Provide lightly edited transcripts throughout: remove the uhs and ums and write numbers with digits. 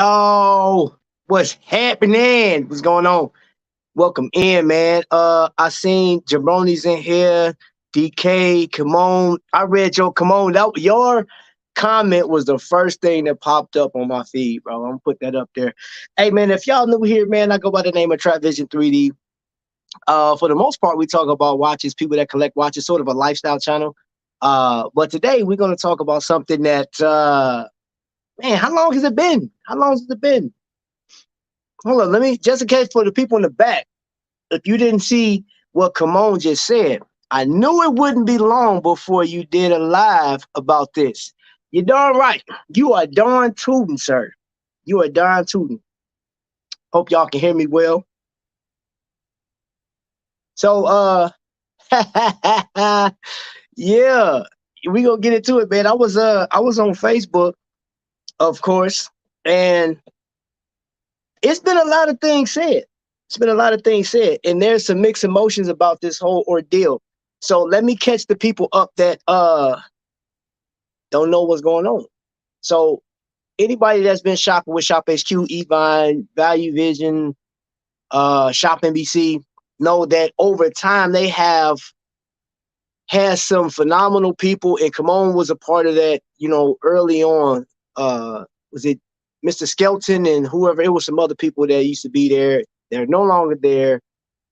Yo, what's happening? What's going on? Welcome in, man. I seen Jabroni's in here. DK, come on. I read your come on. Your comment was the first thing that popped up on my feed, bro. I'm gonna put that up there. Hey, man, if y'all new here, man, I go by the name of Trap Vision 3D. For the most part, we talk about watches, people that collect watches, sort of a lifestyle channel. But today we're gonna talk about something that man, how long has it been? How long has it been? Hold on, let me, just in case for the people in the back, if you didn't see what Kimon just said, I knew it wouldn't be long before you did a live about this. You're darn right. You are darn tootin', sir. You are darn tootin'. Hope y'all can hear me well. So, yeah, we gonna get into it, man. I was on Facebook, of course, and it's been a lot of things said. It's been a lot of things said, and there's some mixed emotions about this whole ordeal. So let me catch the people up that don't know what's going on. So anybody that's been shopping with ShopHQ, Evine, Value Vision, Shop NBC, know that over time they have had some phenomenal people, and Kimon was a part of that, you know, early on. Was it Mr. Skelton and whoever? It was some other people that used to be there. They're no longer there.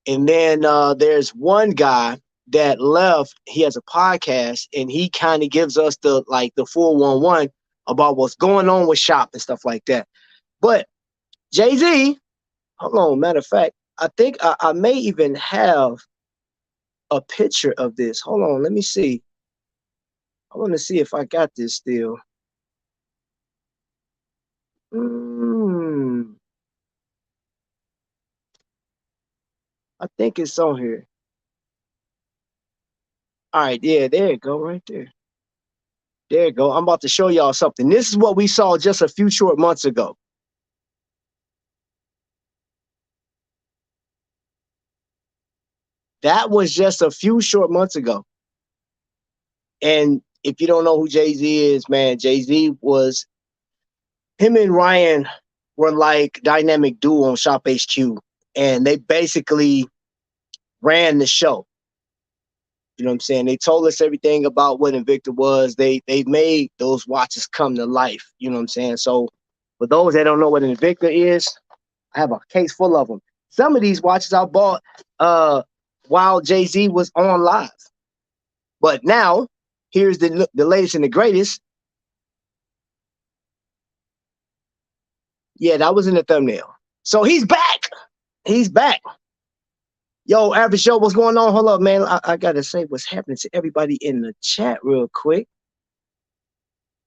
And then there's one guy that left. He has a podcast, and he kind of gives us the 411 about what's going on with Shop and stuff like that. But Jay-Z, hold on, matter of fact, I think I may even have a picture of this. Hold on, let me see. I want to see if I got this still. I think it's on here. All right, yeah, there you go, right there. There you go. I'm about to show y'all something. This is what we saw just a few short months ago. That was just a few short months ago. And if you don't know who Jay-Z is, man, Jay-Z was, him and Ryan were like dynamic duo on ShopHQ, and they basically ran the show. You know what I'm saying? They told us everything about what Invicta was. They made those watches come to life. You know what I'm saying? So for those that don't know what an Invicta is, I have a case full of them. Some of these watches I bought while Jay-Z was on live. But now, here's the latest and the greatest. Yeah, that was in the thumbnail. So he's back. He's back. Yo, Average Joe, what's going on? Hold up, man. I got to say what's happening to everybody in the chat real quick.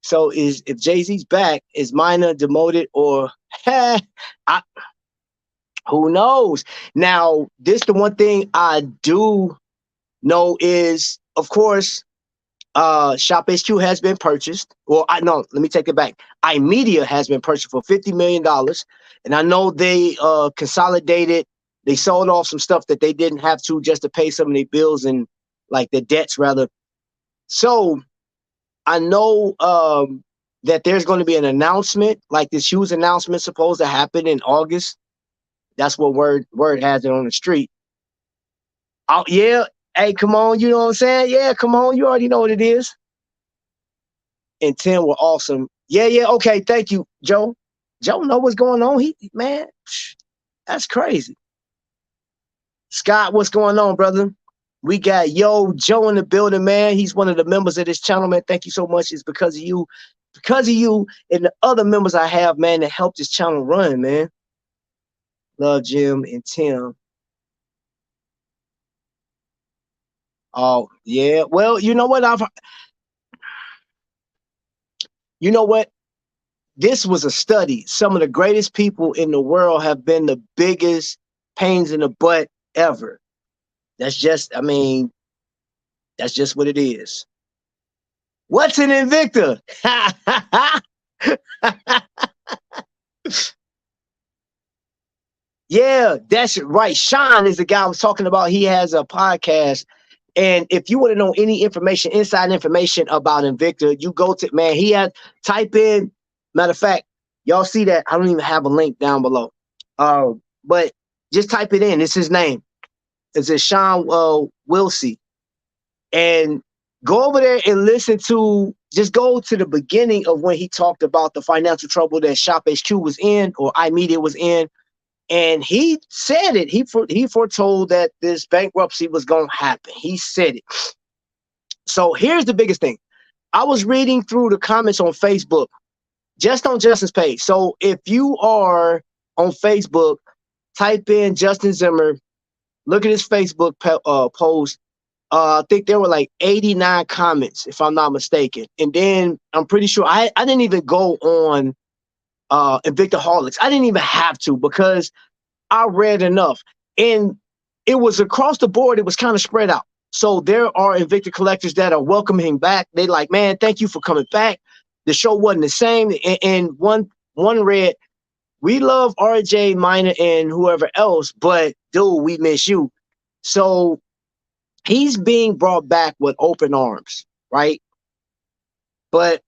So if Jay-Z's back, is Minor demoted or who knows? Now, this the one thing I do know is, of course, ShopHQ has been purchased. Well, let me take it back. iMedia has been purchased for $50 million. And I know they consolidated. They sold off some stuff that they didn't have to just to pay some of their bills and like the debts rather. So I know that there's going to be an announcement, like this huge announcement supposed to happen in August. That's what word has it on the street. Oh yeah, hey, come on, you know what I'm saying? Yeah, come on, you already know what it is. And 10 were awesome. Yeah, okay, thank you, Joe. Joe know what's going on. Man, that's crazy. Scott, what's going on, brother? We got Joe in the building, man. He's one of the members of this channel, man. Thank you so much. It's because of you and the other members I have, man, that help this channel run, man. Love Jim and Tim. Oh, yeah. Well, you know what? This was a study. Some of the greatest people in the world have been the biggest pains in the butt ever. That's just what it is. What's an Invicta? Yeah, that's right. Sean is the guy I was talking about. He has a podcast. And if you want to know any information, inside information about Invicta, you go to, man, type in, matter of fact, Y'all see that? I don't even have a link down below. But just type it in. It's his name. It's a Sean Wilsey. And go over there and listen to, just go to the beginning of when he talked about the financial trouble that ShopHQ was in, or iMedia was in. And he said it. He foretold that this bankruptcy was going to happen. He said it. So here's the biggest thing. I was reading through the comments on Facebook, just on Justin's page. So if you are on Facebook, type in Justin Zimmer, look at his Facebook post. I think there were like 89 comments, if I'm not mistaken. And then I'm pretty sure I didn't even go on Invictaholics. I didn't even have to, because I read enough. And it was across the board. It was kind of spread out. So there are Invicta collectors that are welcoming him back. They like, man, thank you for coming back. The show wasn't the same. And one read, we love RJ, Minor, and whoever else, but dude, we miss you. So he's being brought back with open arms, right? But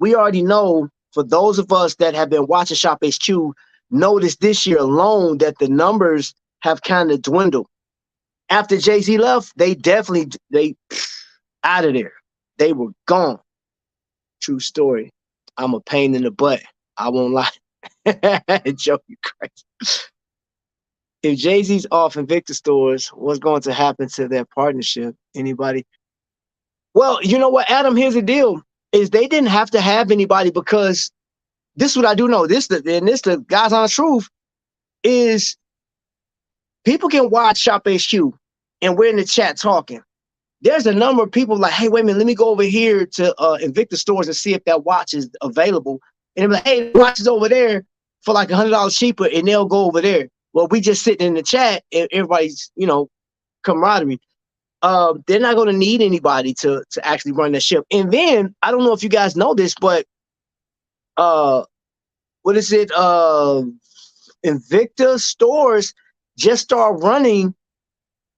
we already know, for those of us that have been watching ShopHQ, notice this year alone that the numbers have kind of dwindled. After Jay-Z left, they out of there. They were gone. True story. I'm a pain in the butt. I won't lie. Joe, you crazy. If Jay-Z's off Invicta stores, what's going to happen to their partnership? Anybody? Well, you know what, Adam, here's the deal, is they didn't have to have anybody, because this is what I do know. This the guys on the truth is, people can watch ShopHQ and we're in the chat talking. There's a number of people like, hey, wait a minute, let me go over here to Invicta stores and see if that watch is available. And they're like, hey, the watch is over there for like $100 cheaper, and they'll go over there. Well, we just sitting in the chat and everybody's, camaraderie. They're not going to need anybody to actually run the ship. And then, I don't know if you guys know this, but what is it? Invicta stores just start running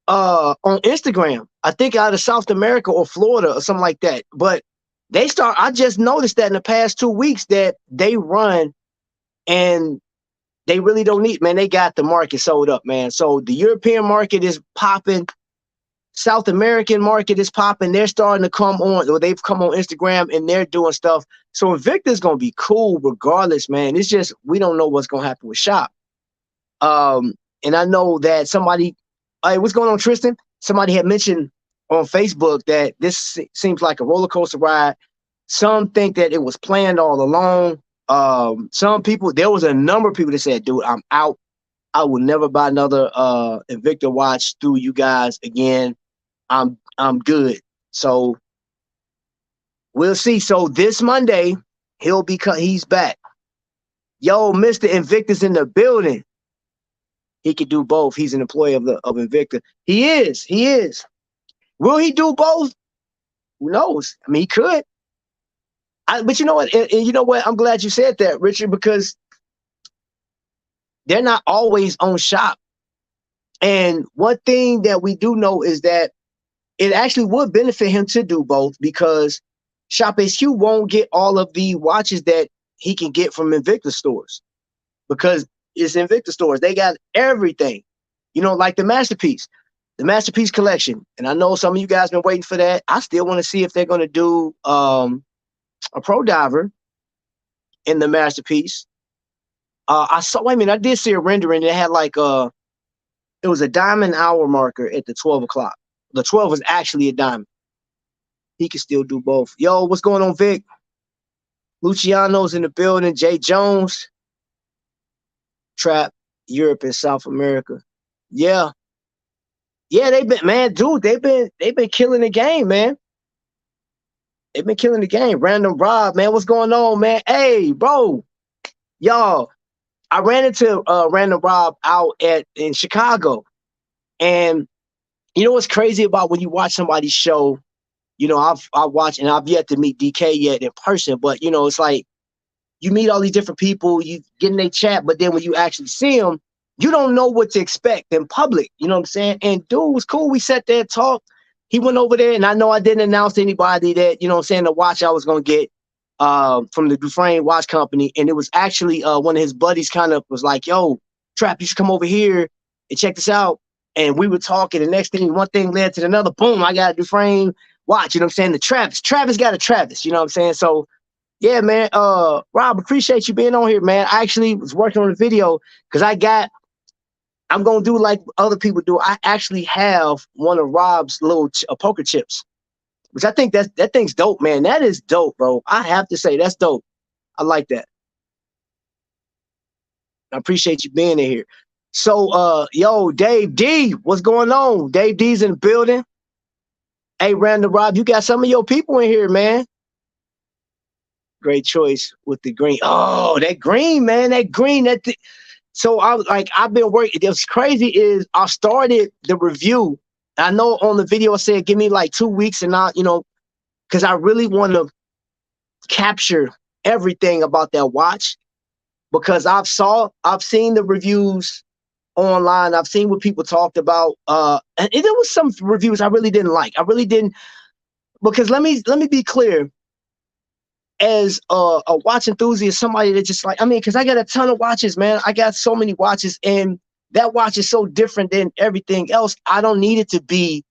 on Instagram. I think out of South America or Florida or something like that. But I just noticed that in the past 2 weeks that they run, and they really don't need, man, they got the market sold up, man. So the European market is popping. South American market is popping. They're starting to come on, or they've come on Instagram and they're doing stuff. So Invicta is going to be cool regardless, man. It's just, we don't know what's going to happen with Shop. And I know that somebody, hey, what's going on, Tristan? Somebody had mentioned on Facebook that this seems like a roller coaster ride. Some think that it was planned all along. Some people, there was a number of people that said, dude, I'm out. I will never buy another Invicta watch through you guys again. I'm good. So we'll see. So this Monday, he's back. Yo, Mr. Invicta's in the building. He could do both. He's an employee of Invicta. He is. Will he do both? Who knows? I mean, he could. But you know what? And you know what? I'm glad you said that, Richard, because they're not always on Shop. And one thing that we do know is that it actually would benefit him to do both, because ShopHQ won't get all of the watches that he can get from Invicta stores, because it's Invicta stores. They got everything, like the Masterpiece collection. And I know some of you guys been waiting for that. I still want to see if they're going to do a Pro Diver in the Masterpiece. I did see a rendering. It had like it was a diamond hour marker at the 12 o'clock. The 12 was actually a diamond. He can still do both. Yo, what's going on, Vic? Luciano's in the building. Jay Jones. Trap, Europe and South America. Yeah. Yeah, they've been killing the game, man. They've been killing the game. Random Rob, man, what's going on, man? Hey, bro. Y'all, I ran into Random Rob out in Chicago. And you know what's crazy about when you watch somebody's show? I've watched, and I've yet to meet DK yet in person, but it's like you meet all these different people, you get in their chat, but then when you actually see them, you don't know what to expect in public. You know what I'm saying? And dude was cool. We sat there and talked. He went over there, and I know I didn't announce to anybody that, the watch I was going to get. from the Dufresne watch company, and it was actually one of his buddies kind of was like, "Yo, Trap, you should come over here and check this out." And we were talking. The next thing, one thing led to another. Boom! I got a Dufresne watch. You know what I'm saying? The Travis got a Travis. You know what I'm saying? So yeah, man. Rob, appreciate you being on here, man. I actually was working on a video because I'm gonna do like other people do. I actually have one of Rob's little poker chips, which I think that thing's dope, man. That is dope, bro. I have to say that's dope. I like that. I appreciate you being in here. So, yo, Dave D, what's going on? Dave D's in the building. Hey, Random Rob, you got some of your people in here, man. Great choice with the green. Oh, that green, man, that green. So I was like, I've been working. What's crazy is I started the review. I know on the video I said, give me like 2 weeks, and I, because I really want to capture everything about that watch, because I've seen the reviews online. I've seen what people talked about. And there was some reviews I really didn't like. I really didn't, because let me be clear. As a watch enthusiast, somebody that just like, because I got a ton of watches, man. I got so many watches, and that watch is so different than everything else. I don't need it to be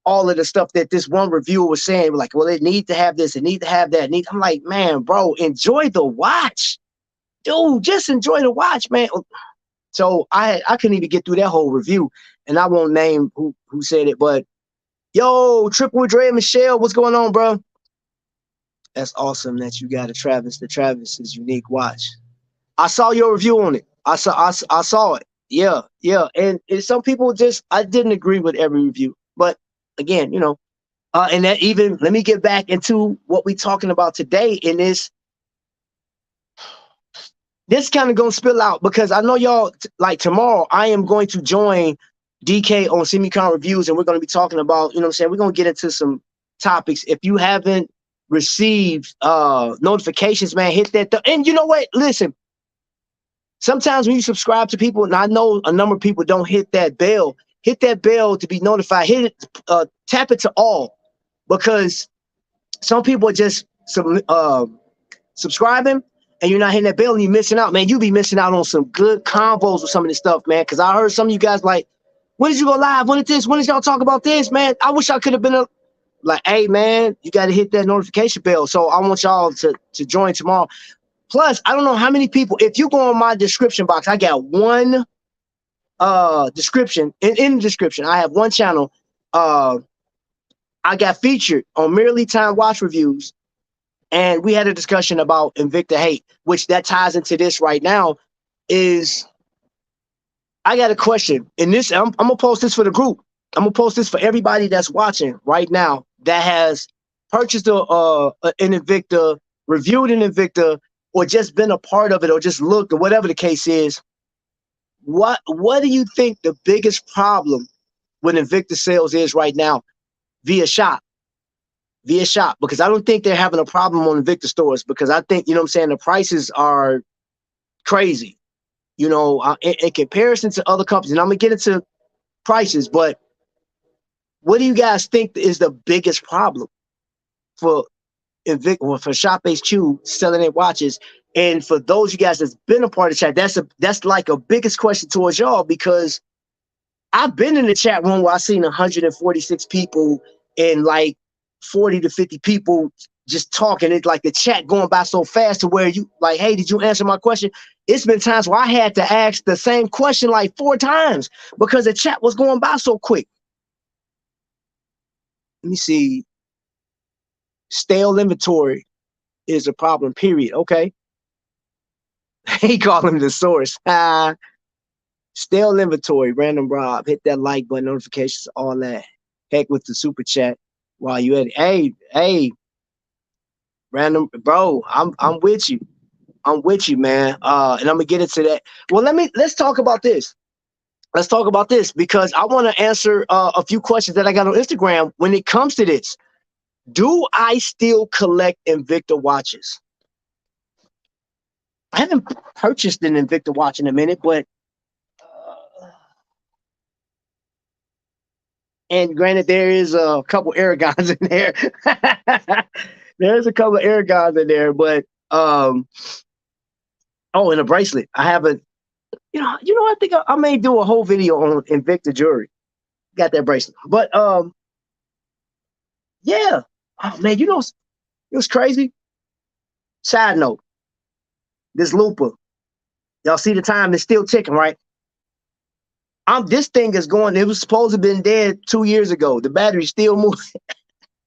all of the stuff that this one reviewer was saying. Like, well, it need to have this, it need to have that. I'm like, man, bro, enjoy the watch, dude. Just enjoy the watch, man. So I couldn't even get through that whole review, and I won't name who said it, but yo, Triple Dre Michelle, what's going on, bro? That's awesome that you got a Travis. The Travis is unique watch. I saw your review on it. I saw it. Yeah. And some people I didn't agree with every review, but again, and that even, let me get back into what we're talking about today. In this kind of gonna spill out, because I know y'all, like tomorrow, I am going to join DK on Semicon Reviews, and we're going to be talking about, we're going to get into some topics. If you haven't received notifications, man, hit that. And you know what? Listen, sometimes when you subscribe to people, and I know a number of people don't hit that bell to be notified. Hit it, tap it to all, because some people are just subscribing, and you're not hitting that bell, and you're missing out, man. You be missing out on some good convos with some of this stuff, man. Because I heard some of you guys like, when did you go live? When did y'all talk about this, man? I wish I could have been like, hey, man, you got to hit that notification bell. So I want y'all to join tomorrow. Plus, I don't know how many people, if you go on my description box, I got one description. In the description, I have one channel. I got featured on Merely Time Watch Reviews, and we had a discussion about Invicta hate, which that ties into this right now. Is I got a question. In this, I'm going to post this for the group. I'm going to post this for everybody that's watching right now that has purchased an Invicta, reviewed an Invicta, or just been a part of it, or just looked, or whatever the case is. What do you think the biggest problem with Invicta sales is right now via shop? Because I don't think they're having a problem on Invicta stores, because I think, the prices are crazy, in comparison to other companies. And I'm going to get into prices, but what do you guys think is the biggest problem for Invicta, or for ShopHQ selling their watches? And for those of you guys that's been a part of the chat, that's like a biggest question towards y'all, because I've been in the chat room where I've seen 146 people and like 40 to 50 people just talking. It's like the chat going by so fast to where you like, hey, did you answer my question? It's been times where I had to ask the same question like 4 times because the chat was going by so quick. Let me see. Stale inventory is a problem, period. Okay. He called him the source. Stale inventory, Random Rob. Hit that like button, notifications, all that. Heck with the super chat while you at it. Hey, Random bro, I'm with you. I'm with you, man. And I'm gonna get into that. Well, let's talk about this. Let's talk about this, because I want to answer a few questions that I got on Instagram when it comes to this. Do I still collect Invicta watches? I haven't purchased an Invicta watch in a minute, but And granted, there is a couple Aragons in there. There's a couple Aragons in there, but oh, and a bracelet. I haven't. I think I may do a whole video on Invicta jewelry. Got that bracelet, but yeah. Oh man, it was crazy. Side note: this Lupa. Y'all see the time? It's still ticking, right? This thing is going. It was supposed to have been dead 2 years ago. The battery's still moving.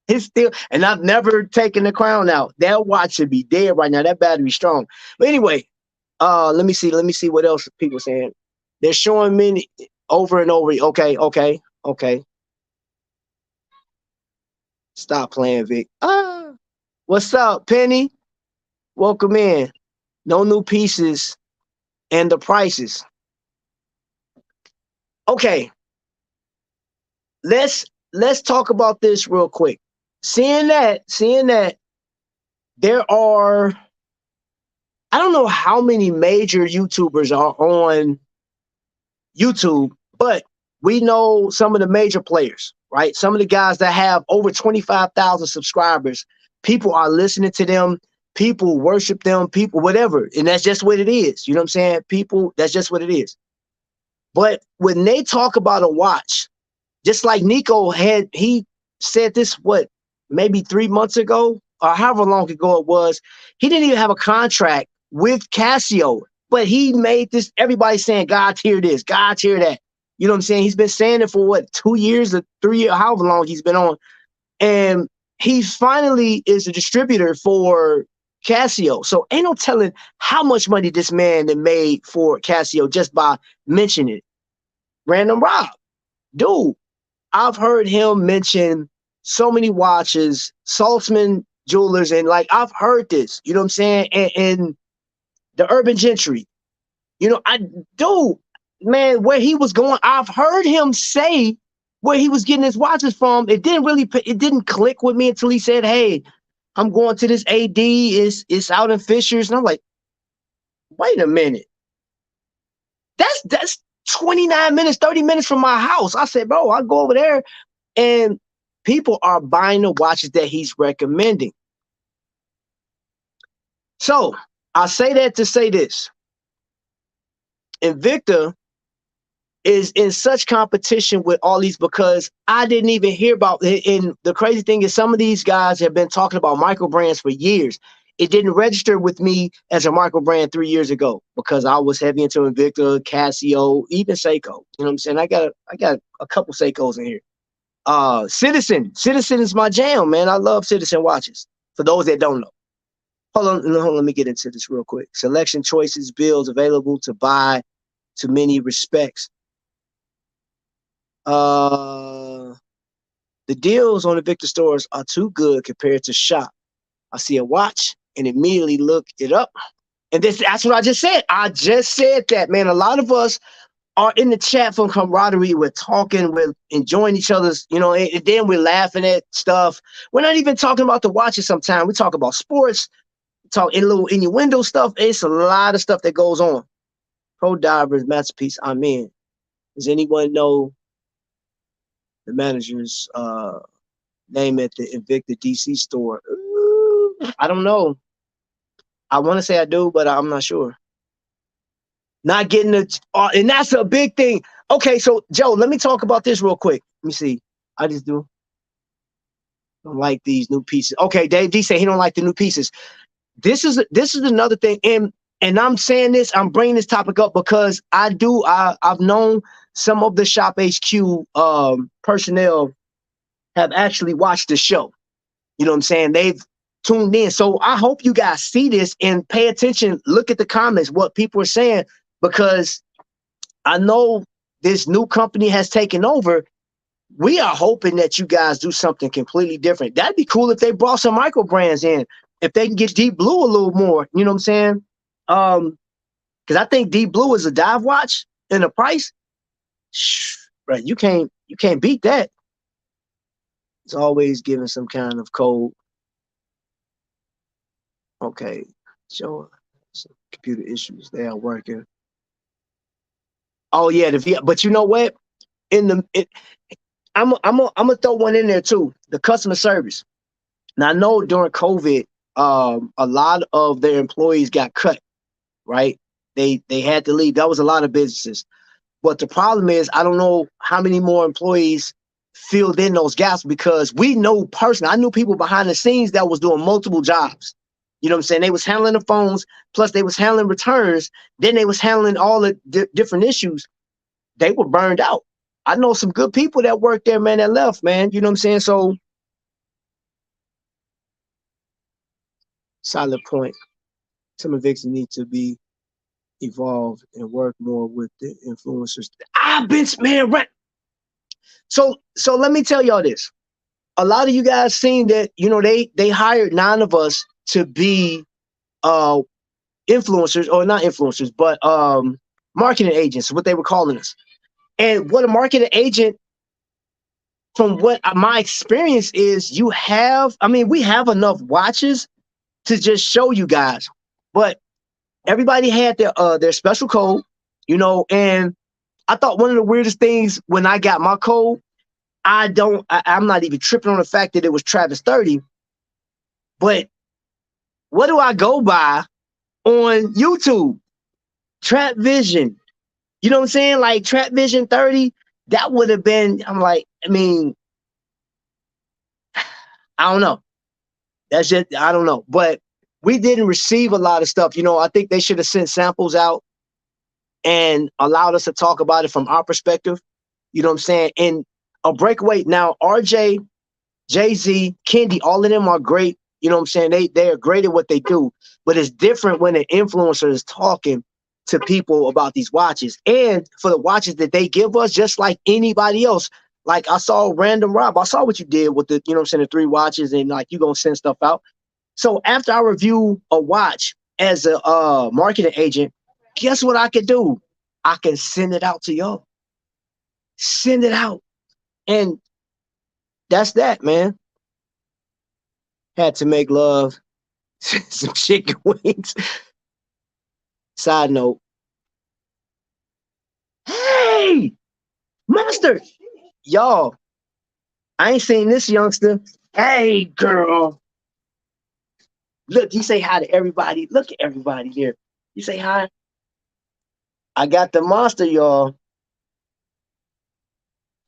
It's still, and I've never taken the crown out. That watch should be dead right now. That battery's strong. But anyway, let me see. Let me see what else people saying. They're showing me over and over. Okay, okay, okay. Stop playing, Vic. What's up, Penny? Welcome in. No new pieces and the prices. Okay, let's talk about this real quick. Seeing that there are, I don't know how many major YouTubers are on YouTube, but we know some of the major players, right? Some of the guys that have over 25,000 subscribers. People are listening to them. People worship them. People, whatever. And that's just what it is. You know what I'm saying? People, that's just what it is. But when they talk about a watch, just like Nico he said this, what, maybe 3 months ago or however long ago it was, he didn't even have a contract with Casio, but he made this, everybody saying, God's hear this, God's hear that. You know what I'm saying? He's been saying it for what, 2 years or 3 years, however long he's been on. And he finally is a distributor for Casio. So ain't no telling how much money this man made for Casio just by mentioning it. Random Rob, dude, I've heard him mention so many watches, Saltzman jewelers, and like I've heard this, you know what I'm saying? And the urban gentry, dude, man, where he was going, I've heard him say where he was getting his watches from. It didn't click with me until he said, "Hey, I'm going to this AD. It's out in Fishers," and I'm like, "Wait a minute, that's 29 minutes, 30 minutes from my house." I said, "Bro, I'll go over there." And people are buying the watches that he's recommending. So I say that to say this. Invicta is in such competition with all these because I didn't even hear about it. And the crazy thing is some of these guys have been talking about micro brands for years. It didn't register with me as a micro brand 3 years ago because I was heavy into Invicta, Casio, even Seiko. You know what I'm saying? I got a couple Seikos in here. Citizen is my jam, man. I love Citizen watches. For those that don't know, hold on, let me get into this real quick. Selection, choices, bills available to buy to many respects. The deals on the Invicta stores are too good compared to Shop. I see a watch and immediately look it up, and that's what I just said. I just said that, man. A lot of us are in the chat for camaraderie. We're talking, we're enjoying each other's, and then we're laughing at stuff. We're not even talking about the watches sometimes. We talk about sports, talk in little innuendo stuff. It's a lot of stuff that goes on. Pro Divers, masterpiece, I'm in. Does anyone know the manager's name at the Invicta DC store? I don't know. I want to say I do, but I'm not sure. Not getting the, and that's a big thing. Okay, so Joe, let me talk about this real quick. Let me see. I just don't like these new pieces. Okay, Dave D said he don't like the new pieces. This is another thing, and I'm saying this, I'm bringing this topic up because I've known some of the ShopHQ personnel have actually watched the show. You know what I'm saying? They've tuned in. So I hope you guys see this and pay attention. Look at the comments, what people are saying, because I know this new company has taken over. We are hoping that you guys do something completely different. That'd be cool if they brought some micro brands in. If they can get Deep Blue a little more, you know what I'm saying? Because I think Deep Blue is a dive watch in the price. Right, you can't beat that. It's always giving some kind of code. Okay, show some computer issues. They are working. Oh yeah, but you know what? I'm gonna throw one in there too. The customer service. Now I know during COVID, a lot of their employees got cut. Right? They had to leave. That was a lot of businesses. But the problem is, I don't know how many more employees filled in those gaps because we know personally, I knew people behind the scenes that was doing multiple jobs. You know what I'm saying? They was handling the phones, plus they was handling returns. Then they was handling all the different issues. They were burned out. I know some good people that worked there, man, that left, man. You know what I'm saying? So, solid point. Some evictions need to be evolved and work more with the influencers. I've been, man, right. So let me tell y'all this. A lot of you guys seen that, you know, they hired 9 of us to be uh influencers, or not influencers, but marketing agents, what they were calling us. And what a marketing agent, from what my experience is, you have, I mean, we have enough watches to just show you guys, but everybody had their special code, you know. And I thought one of the weirdest things when I got my code, I'm not even tripping on the fact that it was Travis 30, but what do I go by on YouTube? Trap Vision. You know what I'm saying? Like Trap Vision 30, that would have been, I'm like, I mean, I don't know. That's just, I don't know. But we didn't receive a lot of stuff. You know, I think they should have sent samples out and allowed us to talk about it from our perspective. You know what I'm saying? And a breakaway. Now, RJ, Jay-Z, Kendi, all of them are great. You know what I'm saying? They're great at what they do. But it's different when an influencer is talking to people about these watches. And for the watches that they give us, just like anybody else. Like I saw Random Rob. I saw what you did with the, you know what I'm saying, the 3 watches, and like you gonna send stuff out. So after I review a watch as a marketing agent, guess what I can do? I can send it out to y'all. Send it out. And that's that, man. Had to make love some chicken wings. Side note. Hey, Monster. Y'all, I ain't seen this youngster. Hey, girl. Look, you say hi to everybody. Look at everybody here. You say hi. I got the Monster, y'all.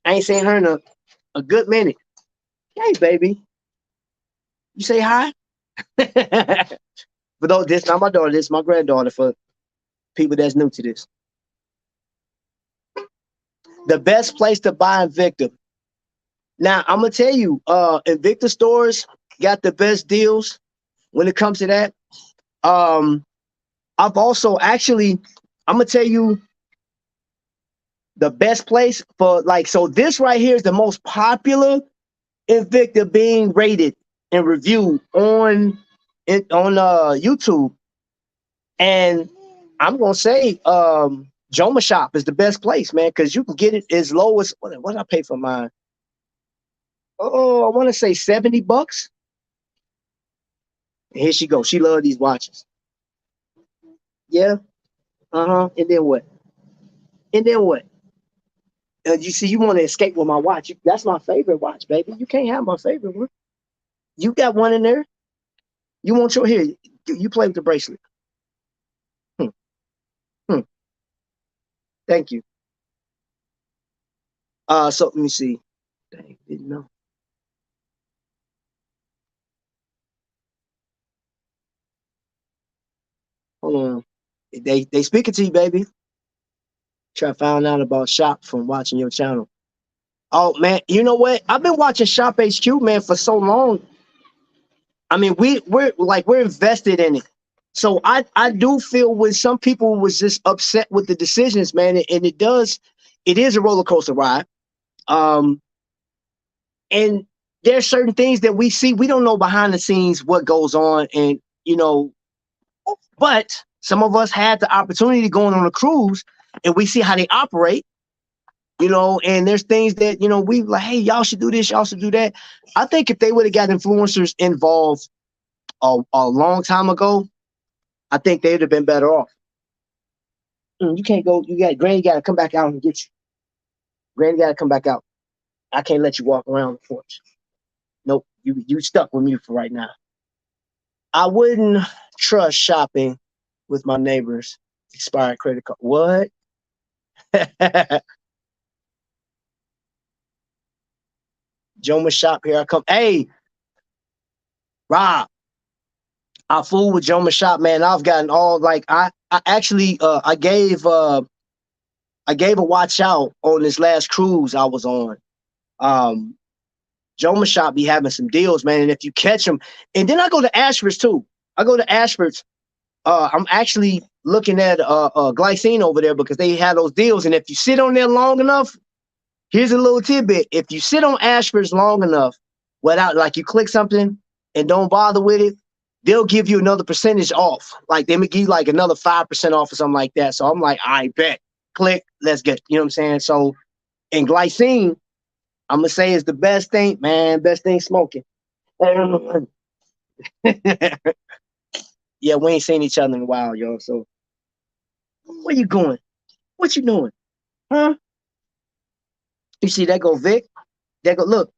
I ain't seen her in a good minute. Hey, baby. You say hi? But though this not my daughter, this is my granddaughter, for people that's new to this. The best place to buy Invicta. Now, I'm gonna tell you, Invicta stores got the best deals when it comes to that. I've also actually, I'm gonna tell you the best place for, like, so this right here is the most popular Invicta being rated and reviewed on YouTube. And I'm gonna say Joma Shop is the best place, man, because you can get it as low as, what did I pay for mine? Oh, I want to say $70. And here she goes. She loves these watches. Yeah. Uh-huh. And then what? And then what? You see, you want to escape with my watch. That's my favorite watch, baby. You can't have my favorite one. You got one in there. You want your, here. You play with the bracelet. Hmm. Hmm. Thank you. So let me see. Dang, didn't know. Hold on. They speaking to you, baby. Try to find out about Shop from watching your channel. Oh man, you know what? I've been watching ShopHQ, man, for so long. I mean, we're invested in it. So I do feel when some people was just upset with the decisions, man, and it is a roller coaster ride. Um, and there's certain things that we see, we don't know behind the scenes what goes on, and you know, but some of us had the opportunity to go on a cruise, and we see how they operate, you know, and there's things that, you know, we like, hey, y'all should do this, y'all should do that. I think if they would have got influencers involved a long time ago, I think they'd have been better off. You can't go, you got Granny got to come back out and get you. Granny got to come back out. I can't let you walk around the porch. Nope, you stuck with me for right now. I wouldn't trust shopping with my neighbor's expired credit card. What? Joma shop, here I come. Hey, Rob, I fool with Joma shop, man. I've gotten all like I actually I gave a watch out on this last cruise I was on. Um Joma shop be having some deals, man. And if you catch them, and then I go to Ashford's too. I go to Ashford's. I'm actually looking at glycine over there because they had those deals. And if you sit on there long enough, here's a little tidbit. If you sit on Ashford's long enough, without like you click something and don't bother with it, they'll give you another percentage off. Like they may give you like another 5% off or something like that. So I'm like, I bet. Click, let's get, you know what I'm saying? So in glycine, I'm gonna say is the best thing, man, best thing smoking. Yeah, we ain't seen each other in a while, yo. So where you going? What you doing? Huh? You see that go Vic? That go look.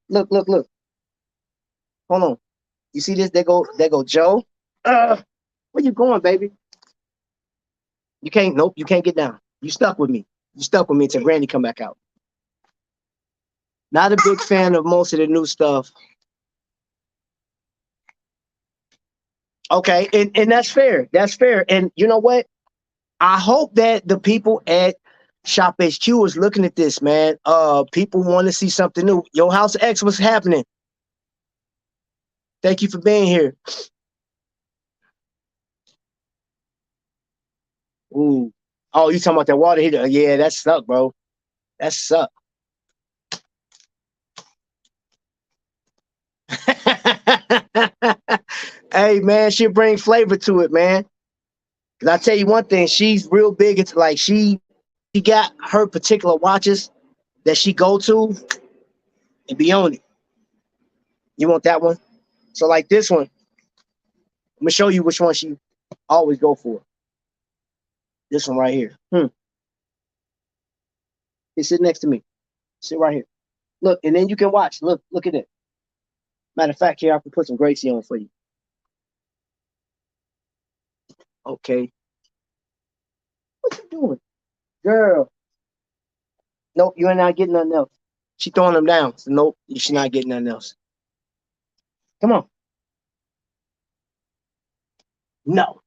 Hold on. You see this? There go Joe. Where you going, baby? You can't, nope, you can't get down. You stuck with me. You stuck with me until Granny come back out. Not a big fan of most of the new stuff. Okay, and that's fair. That's fair. And you know what? I hope that the people at ShopHQ is looking at this, man. People want to see something new. Yo, House X, what's happening? Thank you for being here. Ooh. Oh, you talking about that water heater? Yeah, that sucked, bro. That sucked. Hey, man, she'll bring flavor to it, man. Cause I tell you one thing, she's real big. It's like she got her particular watches that she go to and be on it. You want that one? So like this one, I'm gonna show you which one she always go for. This one right here. He sit next to me. Sit right here. Look, and then you can watch. Look at it. Matter of fact, here I can put some Gracie on for you. Okay. What you doing, girl? Nope, you're not getting nothing else. She throwing them down. So nope, she's not getting nothing else. Come on. No.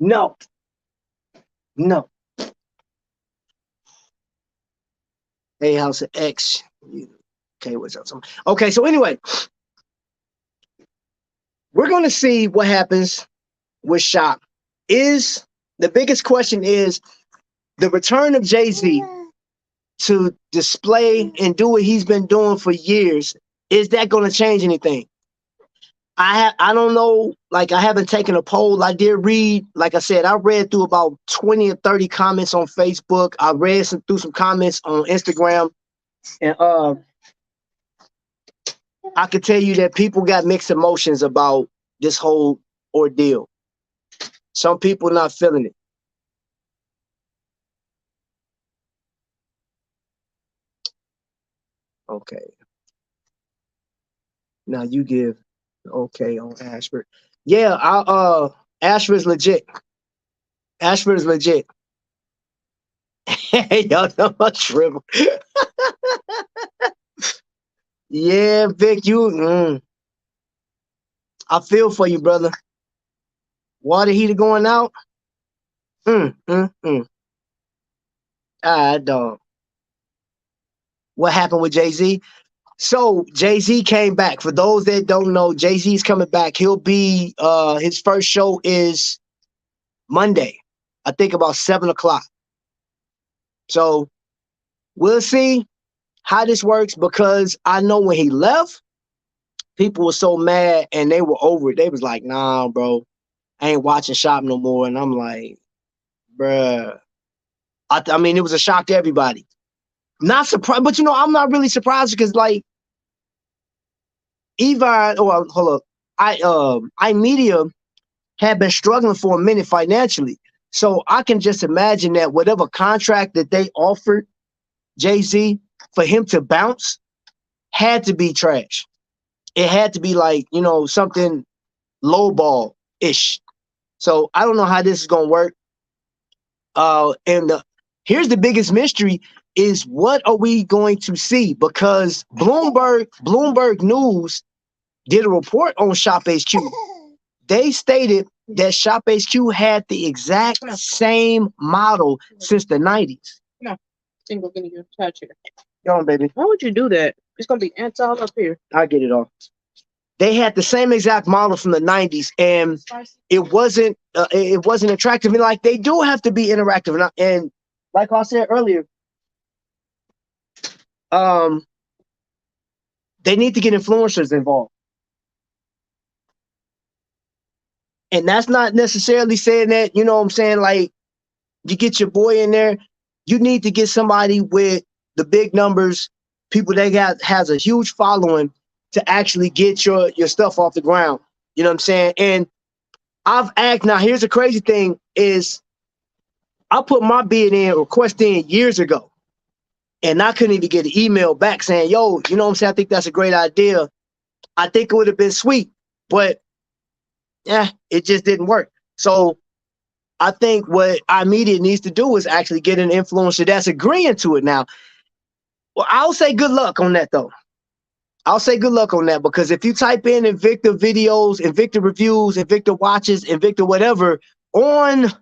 No. No. Hey, House of X. Okay, what's up? Okay, so anyway, we're gonna see what happens with Shop. Is the biggest question is the return of Jay-Z to display and do what he's been doing for years. Is that going to change anything? I don't know. Like I haven't taken a poll. I did read, like I said, I read through about 20 or 30 comments on Facebook. I read through some comments on Instagram, and I could tell you that people got mixed emotions about this whole ordeal. Some people not feeling it. Okay. Now you give okay on Ashford. Yeah, Ashford's legit. Ashford is legit. Y'all know about shrivel. Yeah, Vic, I feel for you, brother. Water heater going out. Ah, dog. What happened with Jay-Z? So Jay-Z came back. For those that don't know, Jay-Z's coming back. He'll be his first show is Monday. I think about 7 o'clock. So we'll see how this works because I know when he left, people were so mad and they were over it. They was like, nah, bro, I ain't watching Shop no more. And I'm like, bruh. I mean, it was a shock to everybody. Not surprised, but you know, I'm not really surprised because like Evi or hold up, iMedia had been struggling for a minute financially. So I can just imagine that whatever contract that they offered Jay-Z, for him to bounce had to be trash. It had to be like, you know, something low ball ish. So I don't know how this is gonna work. Here's the biggest mystery is what are we going to see? Because Bloomberg News did a report on ShopHQ. They stated that ShopHQ had the exact same model since the 90s. No, I'm gonna get your touch here. Go on, baby. Why would you do that? It's gonna be ants all up here. I'll get it off. They had the same exact model from the 90s, and it wasn't attractive. And like they do have to be interactive, and like I said earlier, they need to get influencers involved. And that's not necessarily saying that, you know what I'm saying, like you get your boy in there. You need to get somebody with the big numbers, people that has a huge following to actually get your stuff off the ground. You know what I'm saying? And now here's the crazy thing is I put my request in years ago, and I couldn't even get an email back saying, yo, you know what I'm saying? I think that's a great idea. I think it would have been sweet, but yeah, it just didn't work. So I think what iMedia needs to do is actually get an influencer that's agreeing to it now. Well, I'll say good luck on that, though. I'll say good luck on that, because if you type in Invicta videos, Invicta reviews, Invicta watches, Invicta whatever on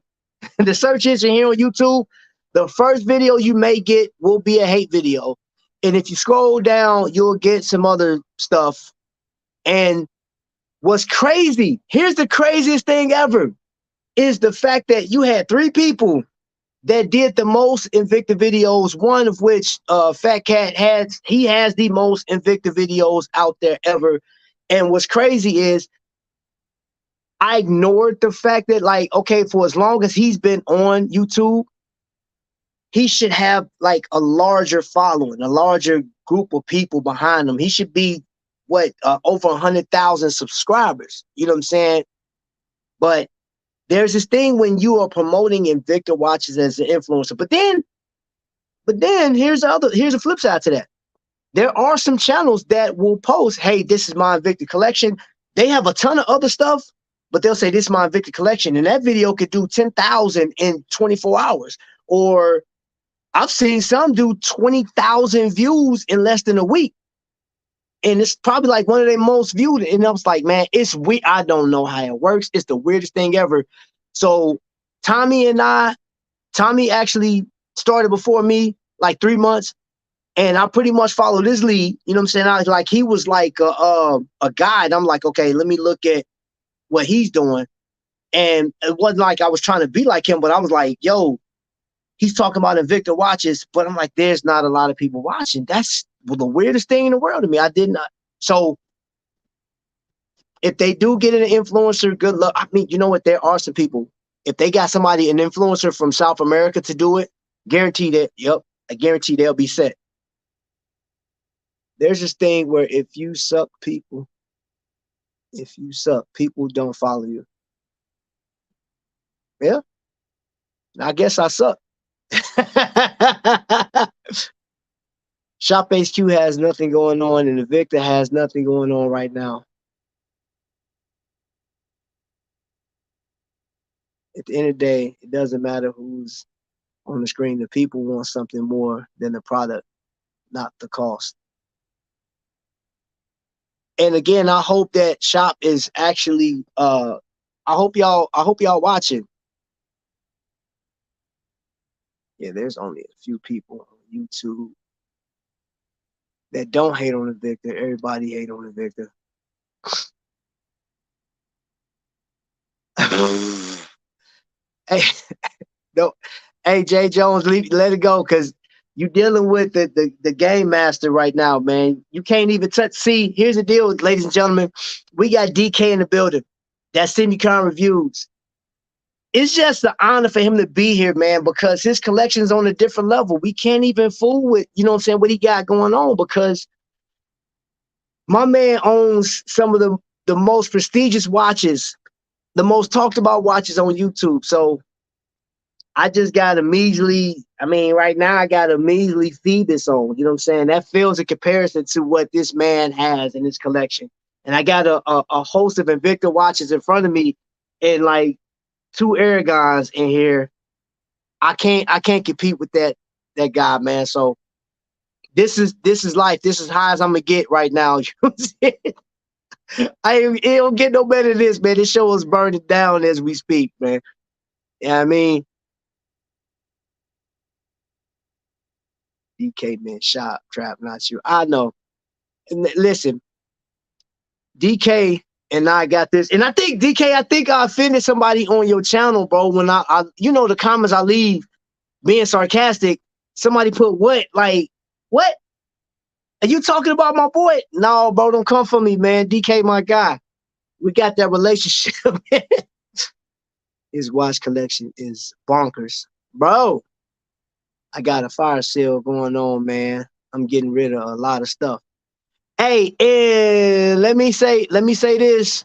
the search engine here on YouTube, the first video you may get will be a hate video. And if you scroll down, you'll get some other stuff. And what's crazy, here's the craziest thing ever, is the fact that you had 3 people that did the most Invicta videos, one of which Fat Cat has the most Invicta videos out there ever. And what's crazy is I ignored the fact that, like, okay, for as long as he's been on YouTube, he should have like a larger following, a larger group of people behind him. He should be over 100,000 subscribers. You know what I'm saying? But there's this thing when you are promoting Invicta watches as an influencer. But then here's the flip side to that. There are some channels that will post, hey, this is my Invicta collection. They have a ton of other stuff, but they'll say this is my Invicta collection. And that video could do 10,000 in 24 hours. Or I've seen some do 20,000 views in less than a week. And it's probably like one of their most viewed. And I was like, man, it's weird. I don't know how it works. It's the weirdest thing ever. So Tommy actually started before me, like 3 months. And I pretty much followed his lead. You know what I'm saying? I was like, he was like a guide. I'm like, okay, let me look at what he's doing. And it wasn't like I was trying to be like him, but I was like, yo, he's talking about Invicta watches, but I'm like, there's not a lot of people watching. That's the weirdest thing in the world to me. I did not. So if they do get an influencer, good luck. I mean, you know what? There are some people. If they got somebody, an influencer from South America to do it, guarantee that, yep, I guarantee they'll be set. There's this thing where if you suck, people don't follow you. Yeah. I guess I suck. ShopHQ has nothing going on, and Invicta has nothing going on right now. At the end of the day, it doesn't matter who's on the screen. The people want something more than the product, not the cost. And again, I hope that Shop is actually I hope y'all watching. Yeah, there's only a few people on YouTube that don't hate on Invicta. Everybody hate on Invicta. Hey, no, hey, Jay Jones, let it go, because you're dealing with the game master right now, man. You can't even touch. See, here's the deal, ladies and gentlemen. We got DK in the building. That's Semicon Reviews. It's just an honor for him to be here, man, because his collection's on a different level. We can't even fool with, you know what I'm saying, what he got going on, because my man owns some of the most prestigious watches, the most talked about watches on YouTube. So I just got a measly, I mean, right now I got a measly Phoebus on. You know what I'm saying? That feels in comparison to what this man has in his collection. And I got a host of Invicta watches in front of me and like two Aragons in here. I can't compete with that guy, man. So this is life. This is high as I'm gonna get right now. You know what I'm saying? It don't get no better than this, man. This show is burning down as we speak, man. Yeah, I mean, DK man, shop trap, not you. I know. And listen, DK and I got this, and I think DK, I think I offended somebody on your channel, bro. When I you know, the comments I leave being sarcastic. Somebody put what, like, what? Are you talking about my boy? No, bro, don't come for me, man. DK, my guy. We got that relationship. His watch collection is bonkers, bro. I got a fire sale going on, man. I'm getting rid of a lot of stuff. Hey, and let me say this.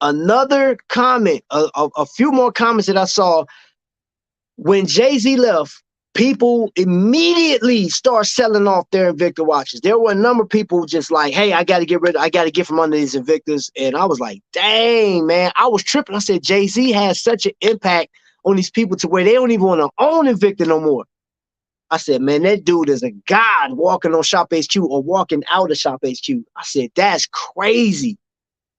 Another comment, a few more comments that I saw when Jay-Z left. People immediately start selling off their Invicta watches. There were a number of people just like, hey, I got to get from under these Invictas. And I was like, dang, man, I was tripping. I said, Jay-Z has such an impact on these people to where they don't even want to own Invicta no more. I said, man, that dude is a god walking on ShopHQ or walking out of ShopHQ. I said, that's crazy.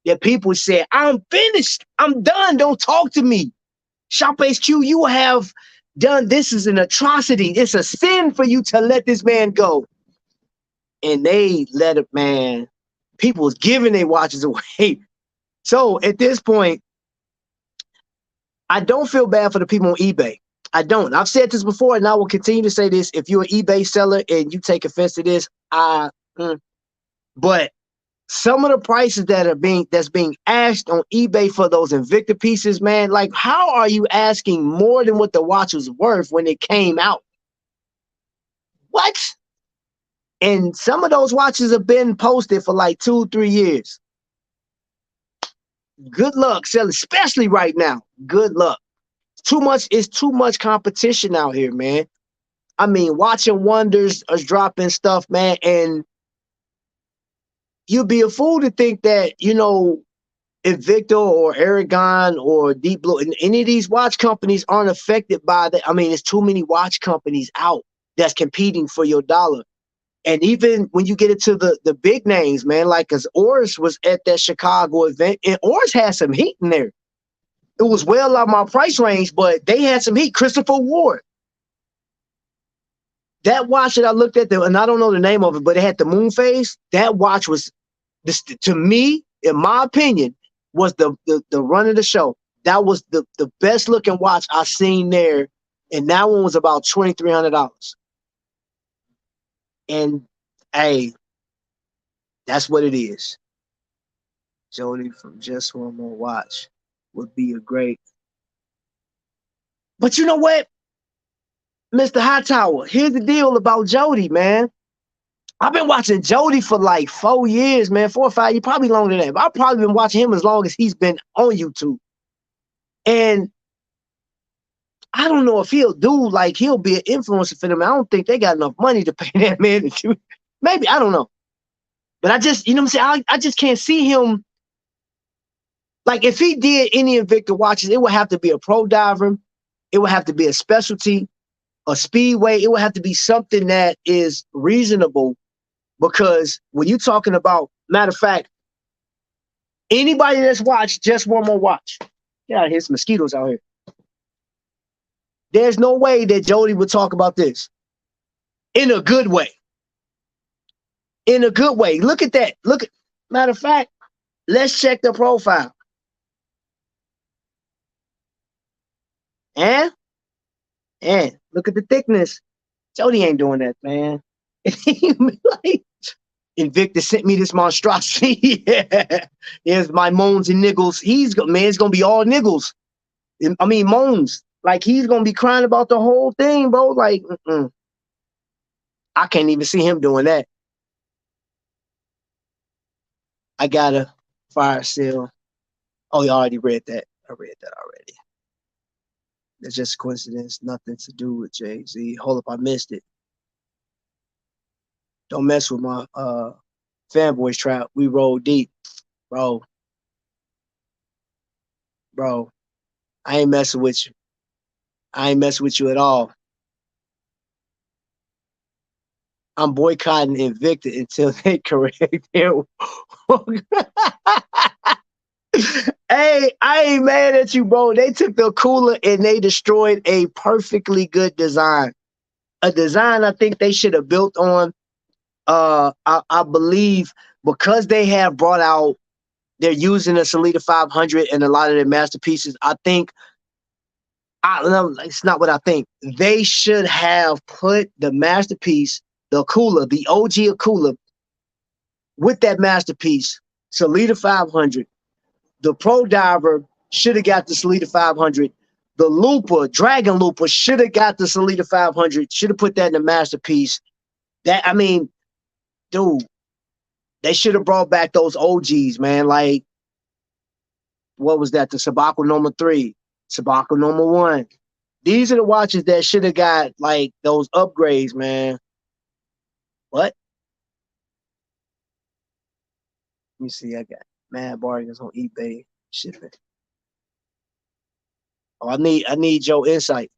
That people said, I'm finished. I'm done. Don't talk to me. ShopHQ, you have done, this is an atrocity. It's a sin for you to let this man go. And they let it, man. People was giving their watches away. So at this point, I don't feel bad for the people on eBay. I don't. I've said this before, and I will continue to say this. If you're an eBay seller and you take offense to this, but some of the prices that's being asked on eBay for those Invicta pieces, man, like how are you asking more than what the watch was worth when it came out? What? And some of those watches have been posted for like 2-3 years. Good luck selling, especially right now. Good luck. It's too much competition out here, man. I mean, Watching Wonders is dropping stuff, man, and you'd be a fool to think that, you know, Invicta or Aragon or Deep Blue and any of these watch companies aren't affected by that. I mean, there's too many watch companies out that's competing for your dollar. And even when you get into the big names, man, like because Oris was at that Chicago event, and Oris had some heat in there. It was well out my price range, but they had some heat. Christopher Ward. That watch that I looked at, and I don't know the name of it, but it had the moon phase. That watch was, this, to me, in my opinion, was the run of the show. That was the best looking watch I seen there, and that one was about $2,300. And hey, that's what it is. Jody from Just One More Watch would be a great. But you know what, Mr. Hightower, here's the deal about Jody, man. I've been watching Jody for like 4 years, man, 4 or 5 years, probably longer than that. But I've probably been watching him as long as he's been on YouTube. And I don't know if he'll be an influencer for them. I don't think they got enough money to pay that man to do. Maybe, I don't know. But I just, you know what I'm saying? I just can't see him. Like, if he did any Invicta watches, it would have to be a pro diver. It would have to be a specialty, a speedway. It would have to be something that is reasonable. Because when you're talking about, matter of fact, anybody that's watched Just One More Watch, get out of here, some mosquitoes out here. There's no way that Jody would talk about this in a good way. In a good way. Look at that. Matter of fact, let's check the profile. And look at the thickness. Jody ain't doing that, man. Like, Invicta sent me this monstrosity. Yeah. Here's my moans and niggles. It's gonna be all niggles. I mean moans. Like, he's gonna be crying about the whole thing, bro. Like, I can't even see him doing that. I got a fire sale. Oh, you already read that. I read that already. It's just a coincidence, nothing to do with Jay-Z. Hold up, I missed it. Don't mess with my fanboys trap. We roll deep, bro. Bro, I ain't messing with you. I ain't messing with you at all. I'm boycotting Invicta until they correct their. Hey, I ain't mad at you, bro. They took the cooler and they destroyed a perfectly good design. A design I think they should have built on. I believe because they have brought out, they're using a Salida 500 and a lot of their masterpieces. I think, no, it's not what I think. They should have put the masterpiece, the cooler, the OG cooler, with that masterpiece, Salida 500. The Pro Diver should have got the Salida 500. The Looper, Dragon Looper, should have got the Salida 500. Should have put that in the masterpiece. That, I mean, dude, they should have brought back those OGs, man. Like, what was that? The Sabako number 3, Sabako number 1. These are the watches that should have got like those upgrades, man. What? Let me see. I got mad bargains on eBay shipping. Oh, I need your insight.